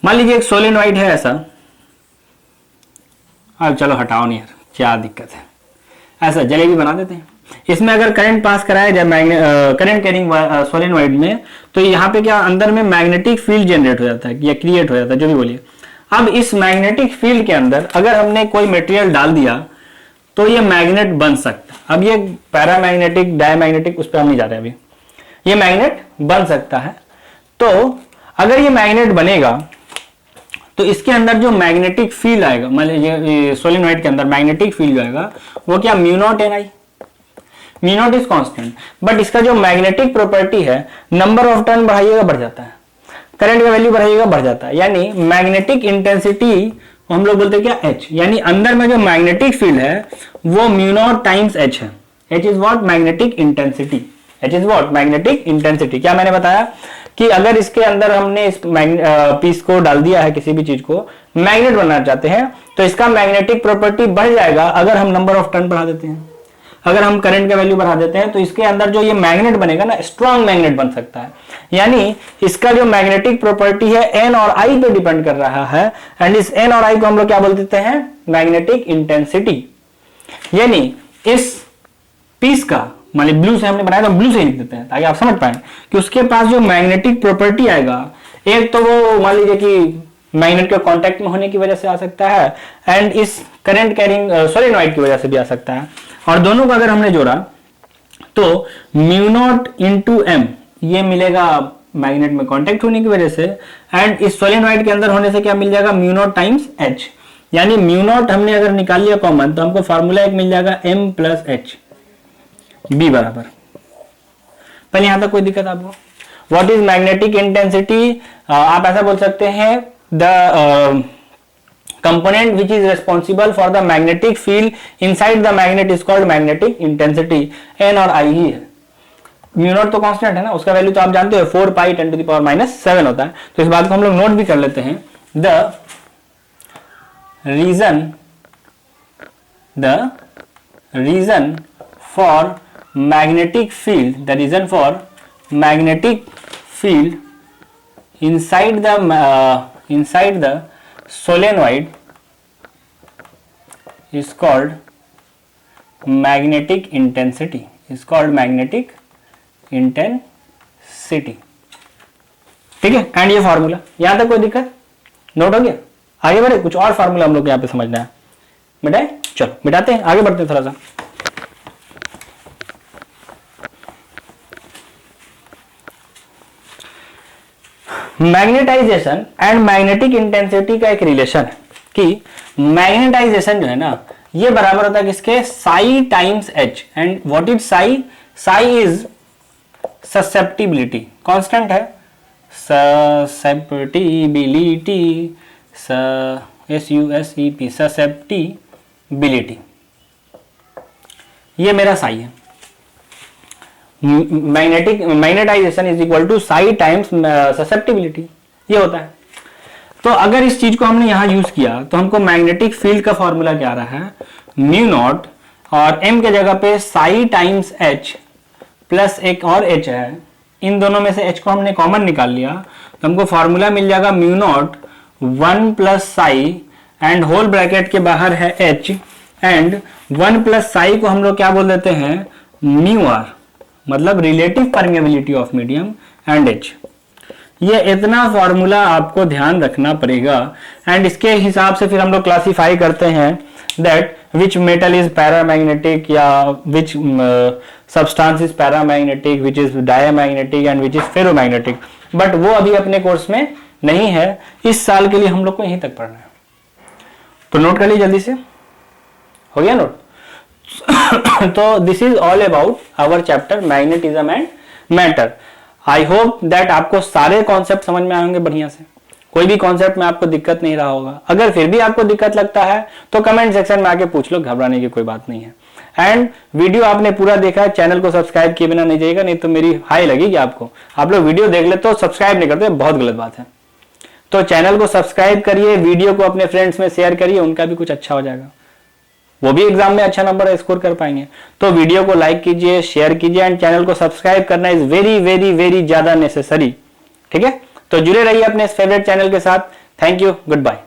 मान लीजिए एक सोलेनॉइड है ऐसा, अब चलो हटाओ नहीं यार, क्या दिक्कत है, ऐसा जलेबी बना देते हैं। इसमें अगर करंट पास कराया जाए करंट कैरिंग सोलेनॉइड में, तो यहाँ पे क्या अंदर में मैग्नेटिक फील्ड जनरेट हो जाता है या क्रिएट हो जाता है, जो भी बोलिए। अब इस मैग्नेटिक फील्ड के अंदर अगर हमने कोई मटेरियल डाल दिया तो ये मैग्नेट बन सकता है। अब ये पैरामैग्नेटिक, डायमैग्नेटिक, उस पर हम नहीं जा रहे अभी, ये मैग्नेट बन सकता है। तो अगर ये मैग्नेट बनेगा तो इसके अंदर जो मैग्नेटिक फील्ड आएगा, मान लीजिए सोलेनॉइड के अंदर मैग्नेटिक फील्ड जो आएगा वो क्या, mu not an I. Mu naught is constant, but इसका जो मैग्नेटिक प्रॉपर्टी है, नंबर ऑफ टर्न बढ़ाइएगा बढ़ जाता है, करंट का वैल्यू बढ़ाइएगा बढ़ जाता है। यानी मैग्नेटिक इंटेंसिटी हम लोग बोलते हैं क्या, H। यानी अंदर में जो मैग्नेटिक फील्ड है वो म्यू नॉट टाइम्स H है। H is what, magnetic intensity. H is what, magnetic intensity. क्या मैंने बताया कि अगर इसके अंदर हमने इस पीस को डाल दिया है, किसी भी चीज को मैग्नेट बनाना चाहते हैं, तो इसका मैग्नेटिक प्रॉपर्टी बढ़ जाएगा अगर हम नंबर ऑफ टर्न बढ़ा देते हैं, अगर हम करंट का वैल्यू बढ़ा देते हैं, तो इसके अंदर जो ये मैग्नेट बनेगा ना, स्ट्रॉन्ग मैग्नेट बन सकता है। यानी इसका जो मैग्नेटिक प्रॉपर्टी है N और I पे डिपेंड कर रहा है, एंड इस N और I को हम लोग क्या बोल देते हैं, मैग्नेटिक इंटेंसिटी। यानी इस पीस का, मान ली ब्लू से हमने बनाया, तो ब्लू से ही लिख देते हैं ताकि आप समझ पाए कि उसके पास जो मैग्नेटिक प्रॉपर्टी आएगा, एक तो वो मान लीजिए कि मैग्नेट के कांटेक्ट में होने की वजह से आ सकता है, एंड इस करंट कैरिंग सोलेनॉइड की वजह से भी आ सकता है। और दोनों को अगर हमने जोड़ा तो म्यू नॉट इंटू एम ये मिलेगा मैग्नेट में कांटेक्ट होने की वजह से, एंड इस सोलेनॉइड के अंदर होने से क्या मिल जाएगा, म्यू नॉट टाइम्स H। यानी म्यू नॉट हमने अगर निकाल लिया कॉमन, तो हमको फार्मूला एक मिल जाएगा M प्लस H, B बराबर। पहले यहां तक कोई दिक्कत आपको? What is magnetic intensity? आप ऐसा बोल सकते हैं, the component which is responsible for the magnetic field inside the magnet is called magnetic intensity। N और I ही है। म्यू नॉट तो कांस्टेंट है ना, उसका वैल्यू तो आप जानते हो 4 पाई 10 टू द पावर -7 होता है। तो इस बात को हम लोग नोट भी कर लेते हैं। The reason for magnetic field, the reason for magnetic field inside the solenoid is called magnetic intensity, is called magnetic intensity। ठीक है, एंड ये फॉर्मूला, यहां तक कोई दिक्कत? नोट हो गया? आगे बढ़े, कुछ और फॉर्मूला हम लोग को यहाँ पे समझना है, मिटाए? चलो मिटाते हैं, आगे बढ़ते हैं थोड़ा सा। मैग्नेटाइजेशन एंड मैग्नेटिक इंटेंसिटी का एक रिलेशन है कि मैग्नेटाइजेशन जो है ना, ये बराबर होता है किसके? Psi times H. And what is psi? Psi is susceptibility, constant है, ससेप्टिबिलिटी, SUSEP, ससेप्टिबिलिटी, ये मेरा साई है। Magnetisation is equal to psi times susceptibility, ये होता है। तो अगर इस चीज को हमने यहां यूज किया तो हमको मैग्नेटिक फील्ड का फॉर्मूला क्या आ रहा है? म्यू नॉट, और m के जगह पे साई टाइम्स h प्लस एक और h है, इन दोनों में से h को हमने कॉमन निकाल लिया तो हमको फॉर्मूला मिल जाएगा mu naught 1 plus psi and whole bracket के बाहर है h, एंड 1 प्लस साई को हम लोग क्या बोल देते हैं? म्यू आर, मतलब relative permeability of medium, and h। ये इतना फॉर्मूला आपको ध्यान रखना पड़ेगा, एंड इसके हिसाब से फिर हम लोग क्लासिफाई करते हैं that which metal is paramagnetic, या which substance is paramagnetic, which is diamagnetic, and which is ferromagnetic. But वो अभी अपने कोर्स में नहीं है, इस साल के लिए हम लोग को यहीं तक पढ़ना है। तो नोट कर लीजिए जल्दी से, हो गया नोट? तो this is all about our chapter magnetism and matter. I hope that आपको सारे कॉन्सेप्ट समझ में आएंगे बढ़िया से, कोई भी कॉन्सेप्ट में आपको दिक्कत नहीं रहा होगा। अगर फिर भी आपको दिक्कत लगता है तो कमेंट सेक्शन में आके पूछ लो, घबराने की कोई बात नहीं है। एंड वीडियो आपने पूरा देखा है, चैनल को सब्सक्राइब किए बिना नहीं जाइएगा, नहीं तो मेरी हाई लगेगी आपको। आप लोग वीडियो देख ले तो सब्सक्राइब नहीं करते, बहुत गलत बात है। तो चैनल को सब्सक्राइब करिए, वीडियो को अपने फ्रेंड्स में शेयर करिए, उनका भी कुछ अच्छा हो जाएगा, वो भी एग्जाम में अच्छा नंबर स्कोर कर पाएंगे। तो वीडियो को लाइक कीजिए, शेयर कीजिए, एंड चैनल को सब्सक्राइब करना इज वेरी वेरी वेरी ज्यादा नेसेसरी। ठीक है, तो जुड़े रहिए अपने फेवरेट चैनल के साथ। Thank you, good bye.